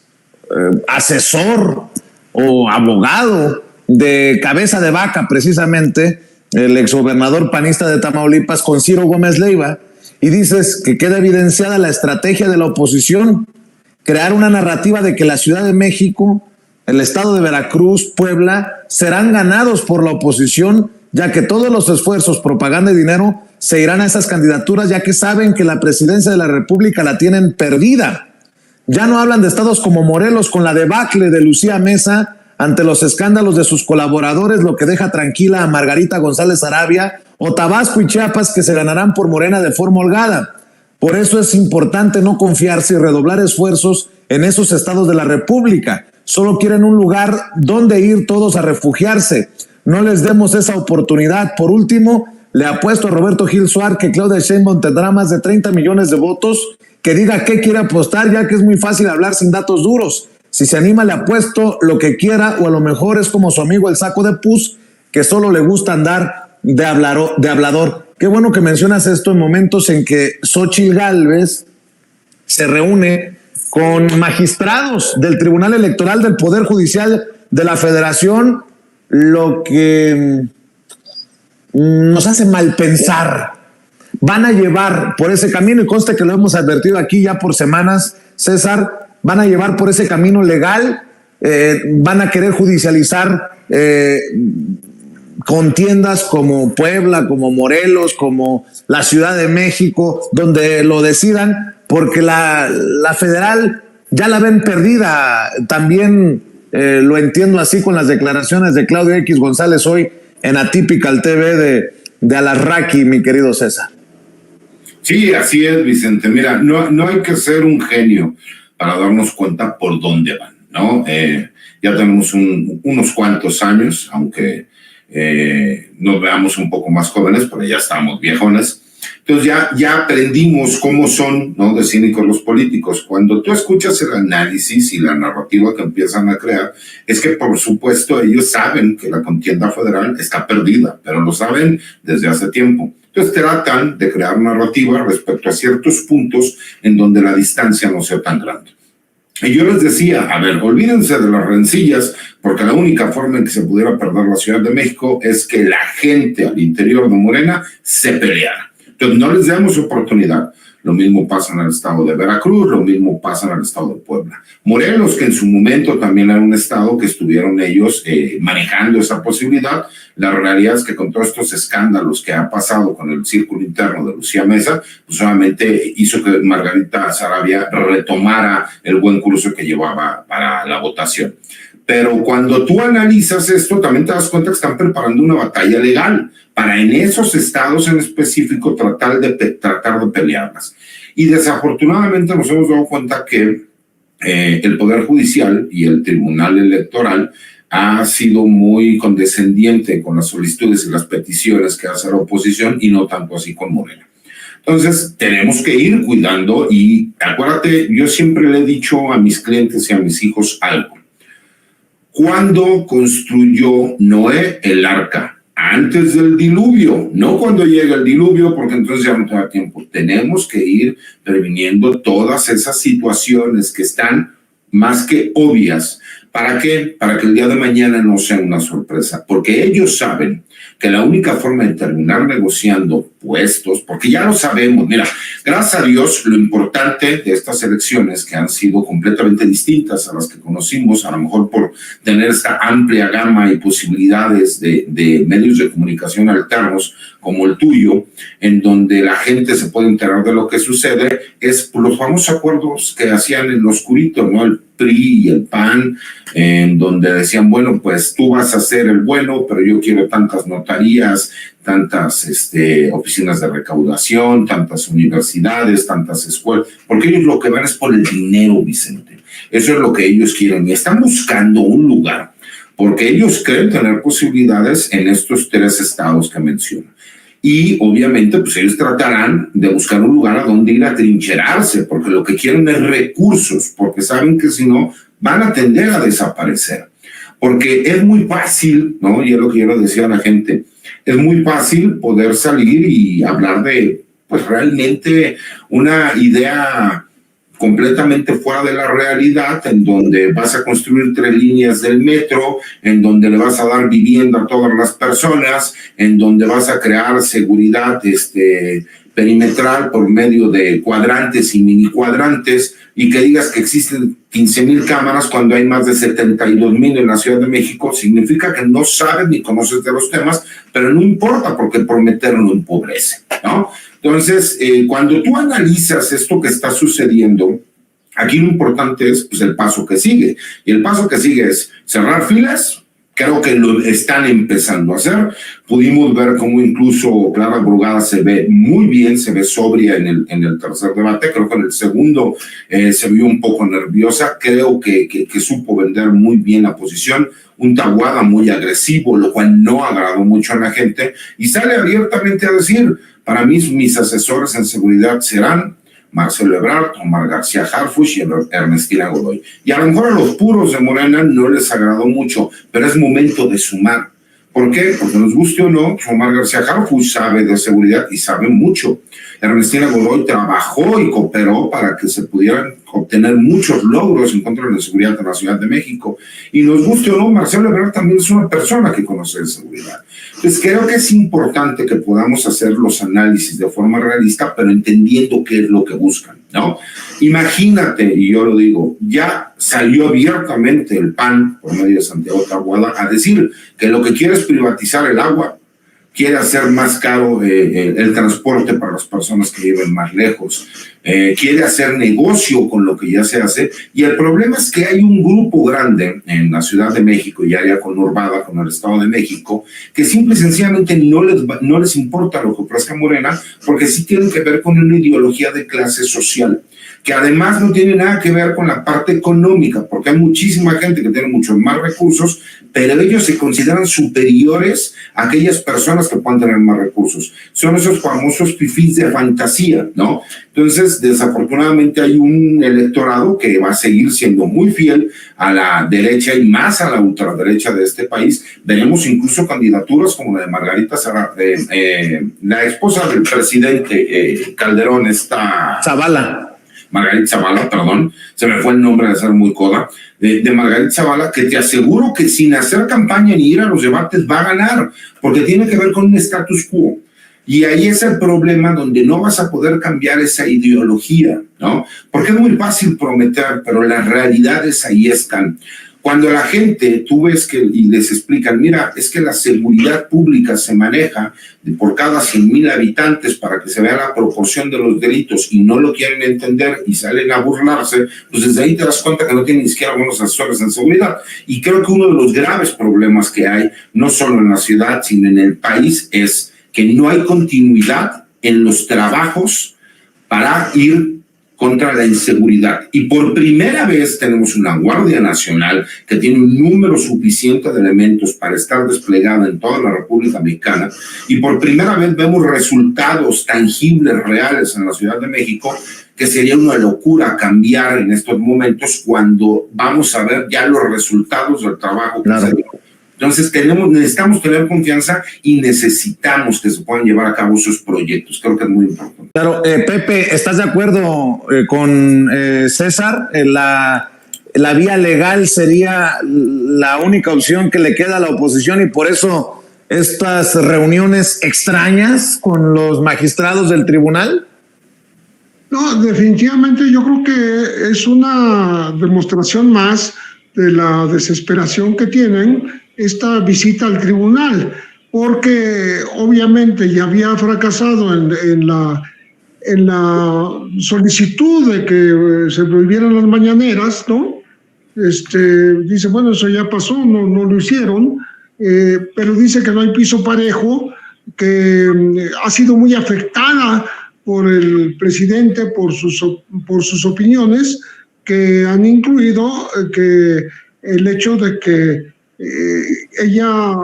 asesor o abogado de Cabeza de Vaca, precisamente, el exgobernador panista de Tamaulipas con Ciro Gómez Leiva, y dices que queda evidenciada la estrategia de la oposición, crear una narrativa de que la Ciudad de México, el estado de Veracruz, Puebla, serán ganados por la oposición, ya que todos los esfuerzos, propaganda y dinero se irán a esas candidaturas, ya que saben que la presidencia de la República la tienen perdida. Ya no hablan de estados como Morelos con la debacle de Lucía Mesa ante los escándalos de sus colaboradores, lo que deja tranquila a Margarita González Arabia, o Tabasco y Chiapas, que se ganarán por Morena de forma holgada. Por eso es importante no confiarse y redoblar esfuerzos en esos estados de la República. Solo quieren un lugar donde ir todos a refugiarse. No les demos esa oportunidad. Por último, le apuesto a Roberto Gil Suart que Claudia Sheinbaum tendrá más de 30 millones de votos, que diga qué quiere apostar, ya que es muy fácil hablar sin datos duros. Si se anima, le apuesto lo que quiera, o a lo mejor es como su amigo el Saco de Pus, que solo le gusta andar de hablador. Qué bueno que mencionas esto en momentos en que Xochitl Gálvez se reúne con magistrados del Tribunal Electoral del Poder Judicial de la Federación, lo que nos hace mal pensar. Van a llevar por ese camino, y conste que lo hemos advertido aquí ya por semanas, César, van a llevar por ese camino legal, van a querer judicializar contiendas como Puebla, como Morelos, como la Ciudad de México, donde lo decidan, porque la federal ya la ven perdida. También lo entiendo así con las declaraciones de Claudio X González hoy en Atypical TV de Alarraqui, mi querido César. Sí, así es, Vicente. Mira, no hay que ser un genio para darnos cuenta por dónde van, ¿no? Ya tenemos unos cuantos años, aunque nos veamos un poco más jóvenes, pero ya estamos viejones. Entonces ya aprendimos cómo son, ¿no?, de cínicos los políticos. Cuando tú escuchas el análisis y la narrativa que empiezan a crear, es que por supuesto ellos saben que la contienda federal está perdida, pero lo saben desde hace tiempo. Entonces tratan de crear narrativa respecto a ciertos puntos en donde la distancia no sea tan grande. Y yo les decía, a ver, olvídense de las rencillas, porque la única forma en que se pudiera perder la Ciudad de México es que la gente al interior de Morena se peleara. Entonces no les damos oportunidad. Lo mismo pasa en el estado de Veracruz, lo mismo pasa en el estado de Puebla. Morelos, que en su momento también era un estado que estuvieron ellos manejando esa posibilidad. La realidad es que con todos estos escándalos que ha pasado con el círculo interno de Lucía Mesa, pues solamente hizo que Margarita Sarabia retomara el buen curso que llevaba para la votación. Pero cuando tú analizas esto, también te das cuenta que están preparando una batalla legal para en esos estados en específico tratar de pelearlas. Y desafortunadamente nos hemos dado cuenta que el Poder Judicial y el Tribunal Electoral ha sido muy condescendiente con las solicitudes y las peticiones que hace la oposición, y no tanto así con Morena. Entonces, tenemos que ir cuidando, y acuérdate, yo siempre le he dicho a mis clientes y a mis hijos algo. ¿Cuándo construyó Noé el arca? antes del diluvio, no cuando llegue el diluvio, porque entonces ya no te da tiempo. Tenemos que ir previniendo todas esas situaciones que están más que obvias. ¿Para qué? Para que el día de mañana no sea una sorpresa, porque ellos saben que la única forma de terminar negociando puestos, porque ya lo sabemos, mira, gracias a Dios, lo importante de estas elecciones que han sido completamente distintas a las que conocimos, a lo mejor por tener esta amplia gama y posibilidades de medios de comunicación alternos como el tuyo, en donde la gente se puede enterar de lo que sucede, es por los famosos acuerdos que hacían en lo oscurito, ¿no? El PRI y el PAN, en donde decían, bueno, pues tú vas a ser el bueno, pero yo quiero tantas notarías, tantas oficinas de recaudación, tantas universidades, tantas escuelas, porque ellos lo que van es por el dinero, Vicente. Eso es lo que ellos quieren y están buscando un lugar, porque ellos creen tener posibilidades en estos 3 estados que menciono. Y obviamente pues ellos tratarán de buscar un lugar a donde ir a trincherarse, porque lo que quieren es recursos, porque saben que si no van a tender a desaparecer. Porque es muy fácil, ¿no? Y es lo que yo le decía a la gente, es muy fácil poder salir y hablar de pues realmente una idea completamente fuera de la realidad, en donde vas a construir 3 líneas del metro, en donde le vas a dar vivienda a todas las personas, en donde vas a crear seguridad perimetral por medio de cuadrantes y mini cuadrantes, y que digas que existen 15,000 cámaras cuando hay más de 72,000 en la Ciudad de México, significa que no sabes ni conoces de los temas, pero no importa porque prometer no empobrece, ¿no? Entonces, cuando tú analizas esto que está sucediendo, aquí lo importante es pues, el paso que sigue. Y el paso que sigue es cerrar filas. Creo que lo están empezando a hacer. Pudimos ver cómo incluso Clara Brugada se ve muy bien, se ve sobria en el tercer debate. Creo que en el segundo se vio un poco nerviosa. Creo que supo vender muy bien la posición. Un Taboada muy agresivo, lo cual no agradó mucho a la gente. Y sale abiertamente a decir, para mí mis asesores en seguridad serán Marcelo Ebrard, Omar García Harfuch y Ernestina Godoy. Y a lo mejor a los puros de Morena no les agradó mucho, pero es momento de sumar. ¿Por qué? Porque nos guste o no, Omar García Harfuch sabe de seguridad y sabe mucho. Ernestina Godoy trabajó y cooperó para que se pudieran obtener muchos logros en contra de la seguridad en la Ciudad de México. Y nos guste o no, Marcelo Ebrard también es una persona que conoce de seguridad. Entonces creo que es importante que podamos hacer los análisis de forma realista, pero entendiendo qué es lo que buscan, ¿no? Imagínate, y yo lo digo, ya salió abiertamente el PAN, por medio de Santiago Taboada, a decir que lo que quiere es privatizar el agua, quiere hacer más caro el transporte para las personas que viven más lejos, quiere hacer negocio con lo que ya se hace, y el problema es que hay un grupo grande en la Ciudad de México y área conurbada con el Estado de México que simple y sencillamente no les importa lo que ofrezca Morena, porque sí tienen que ver con una ideología de clase social, que además no tiene nada que ver con la parte económica, porque hay muchísima gente que tiene muchos más recursos, pero ellos se consideran superiores a aquellas personas que puedan tener más recursos. Son esos famosos fifís de fantasía, ¿no? Entonces, desafortunadamente hay un electorado que va a seguir siendo muy fiel a la derecha y más a la ultraderecha de este país. Veremos incluso candidaturas como la de Margarita la esposa del presidente Calderón, Margarita Zavala, perdón, se me fue el nombre de ser muy coda, de Margarita Zavala, que te aseguro que sin hacer campaña ni ir a los debates va a ganar, porque tiene que ver con un status quo. Y ahí es el problema donde no vas a poder cambiar esa ideología, ¿no? Porque es muy fácil prometer, pero las realidades ahí están. Cuando la gente, tú ves y les explican, mira, es que la seguridad pública se maneja por cada 100,000 habitantes para que se vea la proporción de los delitos y no lo quieren entender y salen a burlarse, pues desde ahí te das cuenta que no tienen ni siquiera buenos asesores en seguridad. Y creo que uno de los graves problemas que hay, no solo en la ciudad, sino en el país, es que no hay continuidad en los trabajos para ir contra la inseguridad. Y por primera vez tenemos una Guardia Nacional que tiene un número suficiente de elementos para estar desplegada en toda la República Mexicana, y por primera vez vemos resultados tangibles, reales en la Ciudad de México, que sería una locura cambiar en estos momentos cuando vamos a ver ya los resultados del trabajo que se dio. Entonces necesitamos tener confianza y necesitamos que se puedan llevar a cabo sus proyectos. Creo que es muy importante. Claro, Pepe, ¿estás de acuerdo con César? La vía legal sería la única opción que le queda a la oposición y por eso estas reuniones extrañas con los magistrados del tribunal. No, definitivamente yo creo que es una demostración más de la desesperación que tienen esta visita al tribunal, porque obviamente ya había fracasado en la solicitud de que se prohibieran las mañaneras, ¿no? Dice, bueno, eso ya pasó, no lo hicieron, pero dice que no hay piso parejo, que ha sido muy afectada por el presidente, por sus opiniones, que han incluido que el hecho de que ella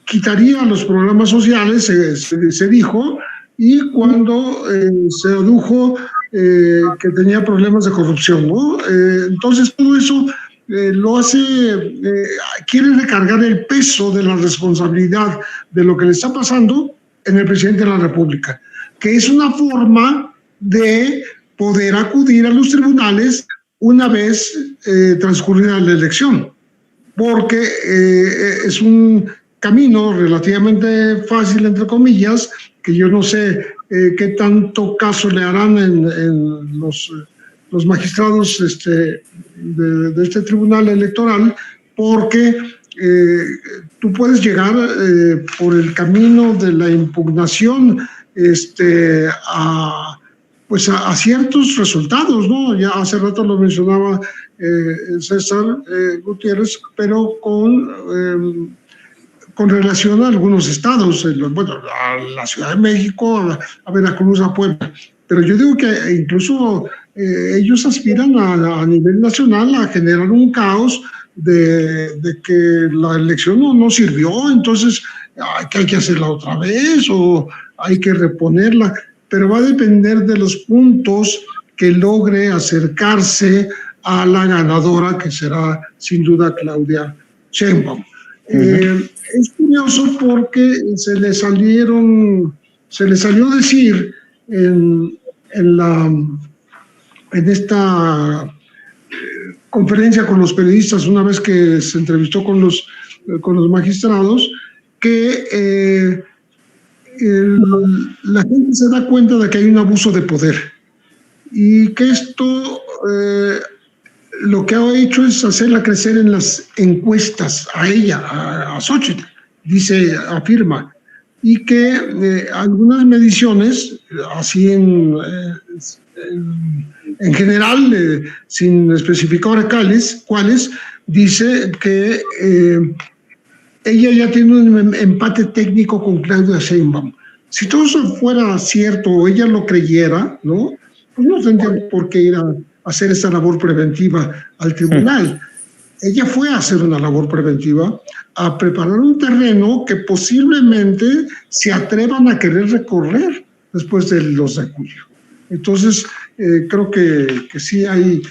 quitaría los programas sociales, se dijo, y cuando se adujo que tenía problemas de corrupción, ¿no? Entonces todo eso lo hace, quiere recargar el peso de la responsabilidad de lo que le está pasando en el presidente de la República, que es una forma de poder acudir a los tribunales una vez transcurrida la elección, porque es un camino relativamente fácil, entre comillas, que yo no sé qué tanto caso le harán en los magistrados de este tribunal electoral, porque tú puedes llegar por el camino de la impugnación a ciertos resultados, ¿no? Ya hace rato lo mencionaba César Gutiérrez, pero con relación a algunos estados, a la Ciudad de México, a Veracruz, a Puebla. Pero yo digo que incluso ellos aspiran a nivel nacional a generar un caos de que la elección no sirvió, entonces que hay que hacerla otra vez o hay que reponerla, pero va a depender de los puntos que logre acercarse a la ganadora, que será sin duda Claudia Sheinbaum. Es curioso porque se le salió decir en esta conferencia con los periodistas, una vez que se entrevistó con los magistrados, que la gente se da cuenta de que hay un abuso de poder y que esto lo que ha hecho es hacerla crecer en las encuestas a ella, a Xochitl, afirma, y que algunas mediciones, así en general, sin especificar cuáles, dice que ella ya tiene un empate técnico con Claudia Sheinbaum. Si todo eso fuera cierto o ella lo creyera, ¿no? Pues no tendría por qué ir a hacer esa labor preventiva al tribunal. Ella fue a hacer una labor preventiva, a preparar un terreno que posiblemente se atrevan a querer recorrer después del 2 de julio. Entonces, creo que sí hay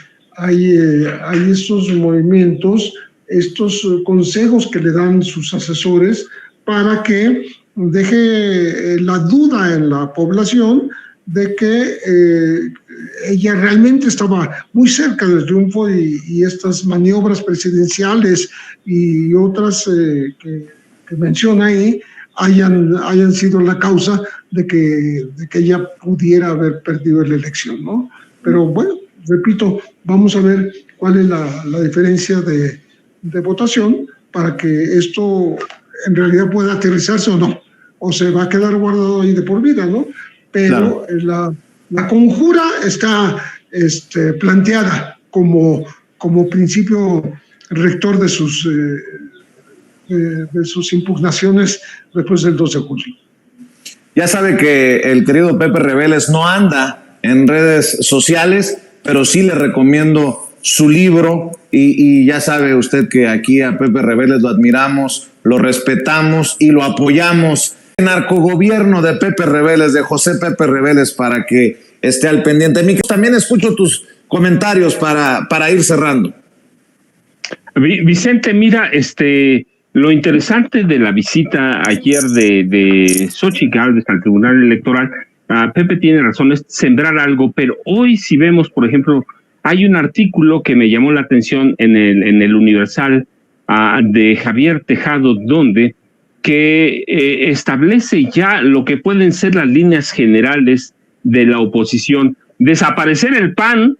estos movimientos, estos consejos que le dan sus asesores para que deje la duda en la población de que ella realmente estaba muy cerca del triunfo y estas maniobras presidenciales y otras que menciona ahí hayan sido la causa de que ella pudiera haber perdido la elección, ¿no? Pero bueno, repito, vamos a ver cuál es la diferencia de votación para que esto en realidad pueda aterrizarse o no, o se va a quedar guardado ahí de por vida, ¿no? Pero claro, la conjura está planteada como principio rector de sus impugnaciones después del 2 de julio. Ya sabe que el querido Pepe Reveles no anda en redes sociales, pero sí le recomiendo su libro y ya sabe usted que aquí a Pepe Reveles lo admiramos, lo respetamos y lo apoyamos. Narcogobierno de Pepe Reveles, de José Pepe Reveles, para que esté al pendiente. Mico, también escucho tus comentarios para ir cerrando. Vicente, mira, Lo interesante de la visita ayer de Xochitl Gálvez al Tribunal Electoral, Pepe tiene razón, es sembrar algo, pero hoy si vemos, por ejemplo, hay un artículo que me llamó la atención en el Universal de Javier Tejado, donde que establece ya lo que pueden ser las líneas generales de la oposición. Desaparecer el PAN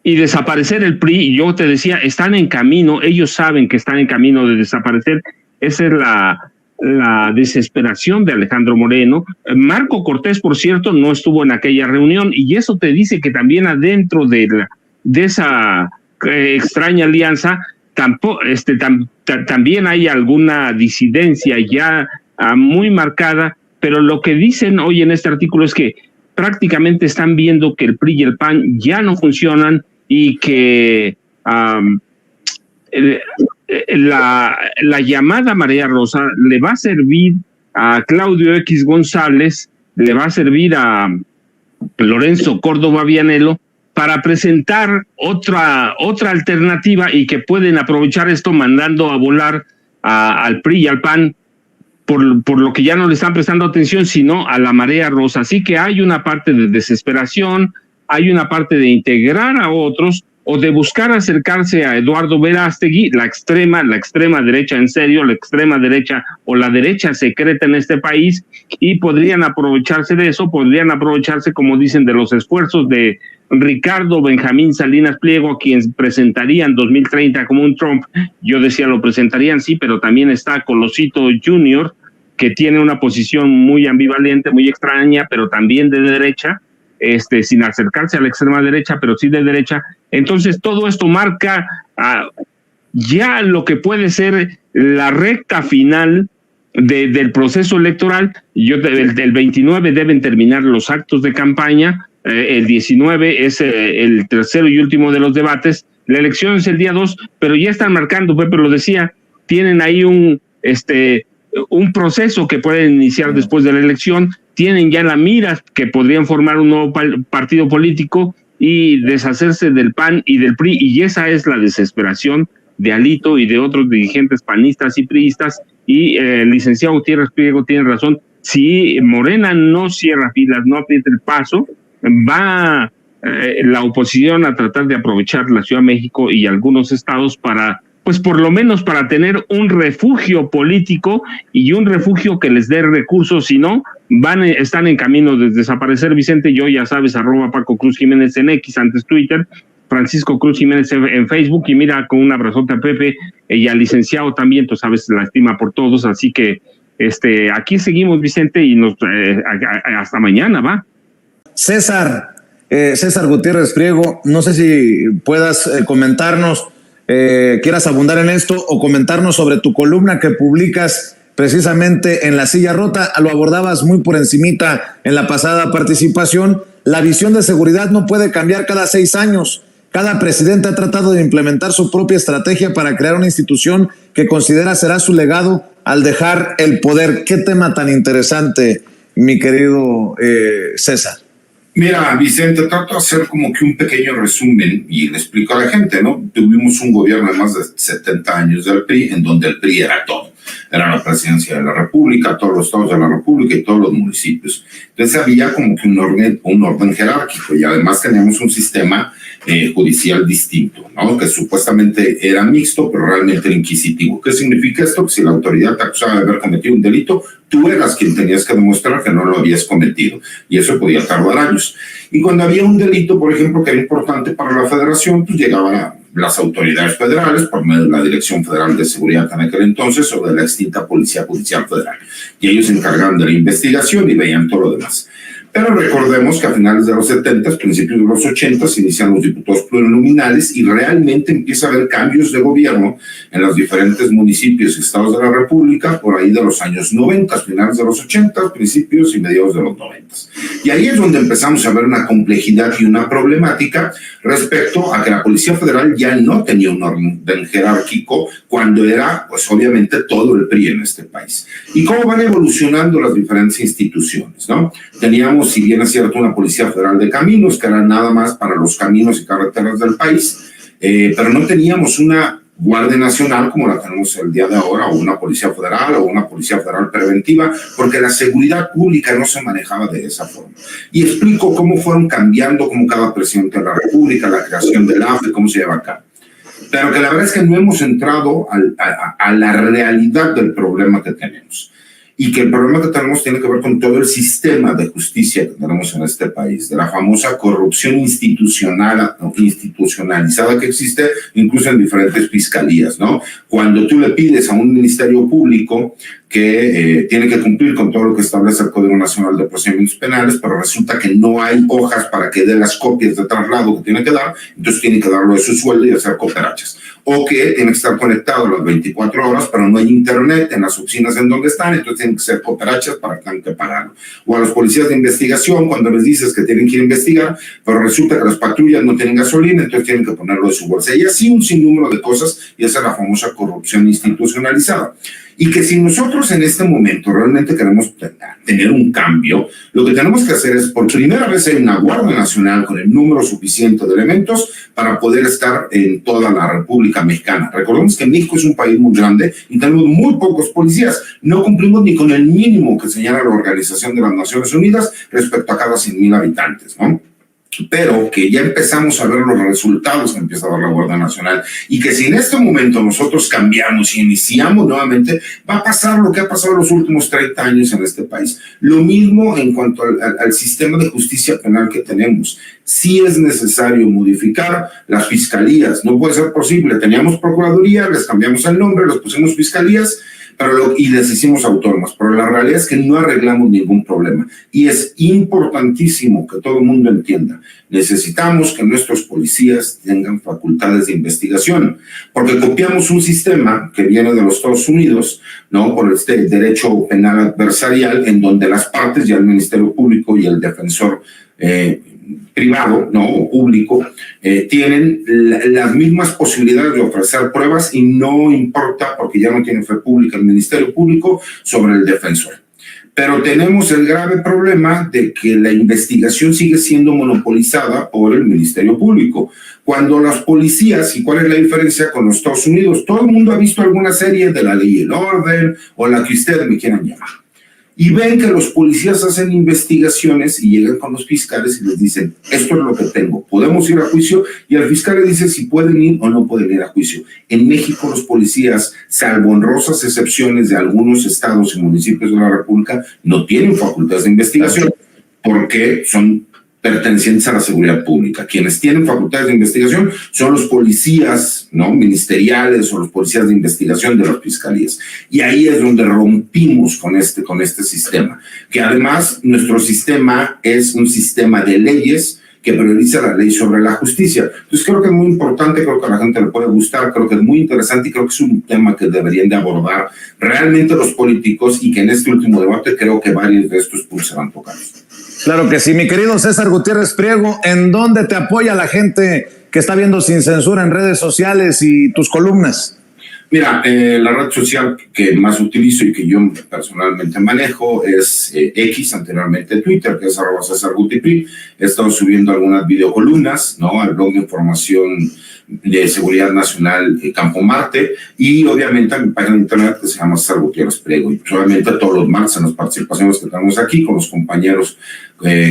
y desaparecer el PRI, y yo te decía, están en camino, ellos saben que están en camino de desaparecer. Esa es la desesperación de Alejandro Moreno. Marco Cortés, por cierto, no estuvo en aquella reunión, y eso te dice que también adentro de esa extraña alianza también hay alguna disidencia ya muy marcada, pero lo que dicen hoy en este artículo es que prácticamente están viendo que el PRI y el PAN ya no funcionan y que la llamada Marea Rosa le va a servir a Claudio X González, le va a servir a Lorenzo Córdoba Vianello para presentar otra alternativa, y que pueden aprovechar esto mandando a volar al PRI y al PAN por lo que ya no le están prestando atención, sino a la Marea Rosa. Así que hay una parte de desesperación, hay una parte de integrar a otros o de buscar acercarse a Eduardo Verástegui, la extrema derecha en serio, la extrema derecha o la derecha secreta en este país, y podrían aprovecharse de eso, podrían aprovecharse, como dicen, de los esfuerzos de Ricardo Benjamín Salinas Pliego, a quien presentarían 2030 como un Trump. Yo decía, lo presentarían, sí, pero también está Colosito Jr., que tiene una posición muy ambivalente, muy extraña, pero también de derecha, sin acercarse a la extrema derecha, pero sí de derecha. Entonces todo esto marca ya lo que puede ser la recta final del proceso electoral. El 29 deben terminar los actos de campaña, el 19 es el tercero y último de los debates, la elección es el día 2, pero ya están marcando, Pepe lo decía, tienen ahí un proceso que pueden iniciar después de la elección, tienen ya la mira que podrían formar un nuevo partido político y deshacerse del PAN y del PRI, y esa es la desesperación de Alito y de otros dirigentes panistas y priistas. Y el licenciado Gutiérrez Priego tiene razón, si Morena no cierra filas, no aprieta el paso, va la oposición a tratar de aprovechar la Ciudad de México y algunos estados para, pues por lo menos para tener un refugio político y un refugio que les dé recursos. Si no, están en camino de desaparecer. Vicente, yo ya sabes, @Paco Cruz Jiménez en X, antes Twitter, Francisco Cruz Jiménez en Facebook, y mira, con un abrazote a Pepe y al licenciado también, tú sabes, la estima por todos, así que aquí seguimos, Vicente, y hasta mañana, ¿va? César Gutiérrez Priego, no sé si puedas comentarnos, quieras abundar en esto o comentarnos sobre tu columna que publicas precisamente en La Silla Rota. Lo abordabas muy por encimita en la pasada participación. La visión de seguridad no puede cambiar cada 6 años. Cada presidente ha tratado de implementar su propia estrategia para crear una institución que considera será su legado al dejar el poder. Qué tema tan interesante, mi querido César. Mira, Vicente, trato de hacer como que un pequeño resumen y le explico a la gente, ¿no? Tuvimos un gobierno de más de 70 años del PRI, en donde el PRI era todo. Era la presidencia de la República, todos los estados de la República y todos los municipios. Entonces había como que un orden jerárquico, y además teníamos un sistema judicial distinto, ¿no? Que supuestamente era mixto, pero realmente era inquisitivo. ¿Qué significa esto? Que si la autoridad te acusaba de haber cometido un delito, tú eras quien tenías que demostrar que no lo habías cometido, y eso podía tardar años. Y cuando había un delito, por ejemplo, que era importante para la federación, pues llegaban las autoridades federales por medio de la Dirección Federal de Seguridad en aquel entonces, o de la extinta Policía Judicial Federal, y ellos se encargaban de la investigación y veían todo lo demás. Pero recordemos que a finales de los 70, principios de los 80, se inician los diputados plurinominales y realmente empieza a haber cambios de gobierno en los diferentes municipios y estados de la República por ahí de los años 90, finales de los 80, principios y mediados de los 90. Y ahí es donde empezamos a ver una complejidad y una problemática respecto a que la Policía Federal ya no tenía un orden jerárquico cuando era, pues obviamente, todo el PRI en este país. Y cómo van evolucionando las diferentes instituciones, ¿no? Teníamos, si bien es cierto, una Policía Federal de Caminos, que era nada más para los caminos y carreteras del país, pero no teníamos una Guardia Nacional como la tenemos el día de ahora, o una Policía Federal o una Policía Federal preventiva, porque la seguridad pública no se manejaba de esa forma. Y explico cómo fueron cambiando, como cada presidente de la República, la creación del AFE, cómo se lleva acá. Pero que la verdad es que no hemos entrado a la realidad del problema que tenemos. Y que el problema que tenemos tiene que ver con todo el sistema de justicia que tenemos en este país, de la famosa corrupción institucionalizada que existe incluso en diferentes fiscalías, ¿no? Cuando tú le pides a un ministerio público que tiene que cumplir con todo lo que establece el Código Nacional de Procedimientos Penales, pero resulta que no hay hojas para que dé las copias de traslado que tiene que dar, entonces tiene que darlo de su sueldo y hacer cooperachas. O que tiene que estar conectado a las 24 horas, pero no hay internet en las oficinas en donde están, entonces tienen que ser cooperachas para que tengan que pagarlo. O a los policías de investigación, cuando les dices que tienen que ir a investigar, pero resulta que las patrullas no tienen gasolina, entonces tienen que ponerlo de su bolsa. Y así un sinnúmero de cosas, y esa es la famosa corrupción institucionalizada. Y que si nosotros en este momento realmente queremos tener un cambio, lo que tenemos que hacer es, por primera vez, hay una Guardia Nacional con el número suficiente de elementos para poder estar en toda la República Mexicana. Recordemos que México es un país muy grande y tenemos muy pocos policías. No cumplimos ni con el mínimo que señala la Organización de las Naciones Unidas respecto a cada 100,000 habitantes, ¿no? Pero que ya empezamos a ver los resultados que empieza a dar la Guardia Nacional, y que si en este momento nosotros cambiamos y iniciamos nuevamente, va a pasar lo que ha pasado en los últimos 30 años en este país. Lo mismo en cuanto al sistema de justicia penal que tenemos. Sí es necesario modificar las fiscalías, no puede ser posible. Teníamos procuraduría, les cambiamos el nombre, les pusimos fiscalías, y les hicimos autónomas, pero la realidad es que no arreglamos ningún problema. Y es importantísimo que todo el mundo entienda, necesitamos que nuestros policías tengan facultades de investigación, porque copiamos un sistema que viene de los Estados Unidos, ¿no? Por este derecho penal adversarial, en donde las partes, ya el Ministerio Público y el defensor privado, no, o público, tienen las mismas posibilidades de ofrecer pruebas, y no importa, porque ya no tiene fe pública el Ministerio Público sobre el defensor. Pero tenemos el grave problema de que la investigación sigue siendo monopolizada por el Ministerio Público. Cuando las policías, ¿y cuál es la diferencia con los Estados Unidos? Todo el mundo ha visto alguna serie de La Ley y el Orden, o la que ustedes me quieran llamar. Y ven que los policías hacen investigaciones y llegan con los fiscales y les dicen, esto es lo que tengo, podemos ir a juicio, y el fiscal le dice si pueden ir o no pueden ir a juicio. En México los policías, salvo honrosas excepciones de algunos estados y municipios de la República, no tienen facultades de investigación porque son pertenecientes a la seguridad pública. Quienes tienen facultades de investigación son los policías, ¿no?, ministeriales, o los policías de investigación de las fiscalías. Y ahí es donde rompimos con este sistema, que además nuestro sistema es un sistema de leyes que prioriza la ley sobre la justicia. Entonces creo que es muy importante, creo que a la gente le puede gustar, creo que es muy interesante, y creo que es un tema que deberían de abordar realmente los políticos, y que en este último debate creo que varios de estos puntos serán tocados. Claro que sí, mi querido César Gutiérrez Priego, ¿en dónde te apoya la gente que está viendo Sin Censura en redes sociales y tus columnas? Mira, la red social que más utilizo y que yo personalmente manejo es X, anteriormente Twitter, que es @CésarGutiPri. He estado subiendo algunas videocolumnas, ¿no?, al blog de información de Seguridad Nacional Campo Marte, y obviamente a mi página de internet que se llama César Gutiérrez Priego. Y obviamente todos los martes en las participaciones que tenemos aquí con los compañeros,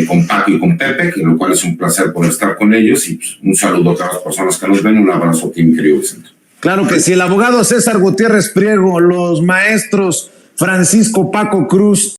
con Paco y con Pepe, que lo cual es un placer poder estar con ellos, y pues, un saludo a todas las personas que nos ven, un abrazo a ti, mi querido Vicente. Claro que sí, el abogado César Gutiérrez Priego, los maestros Francisco Paco Cruz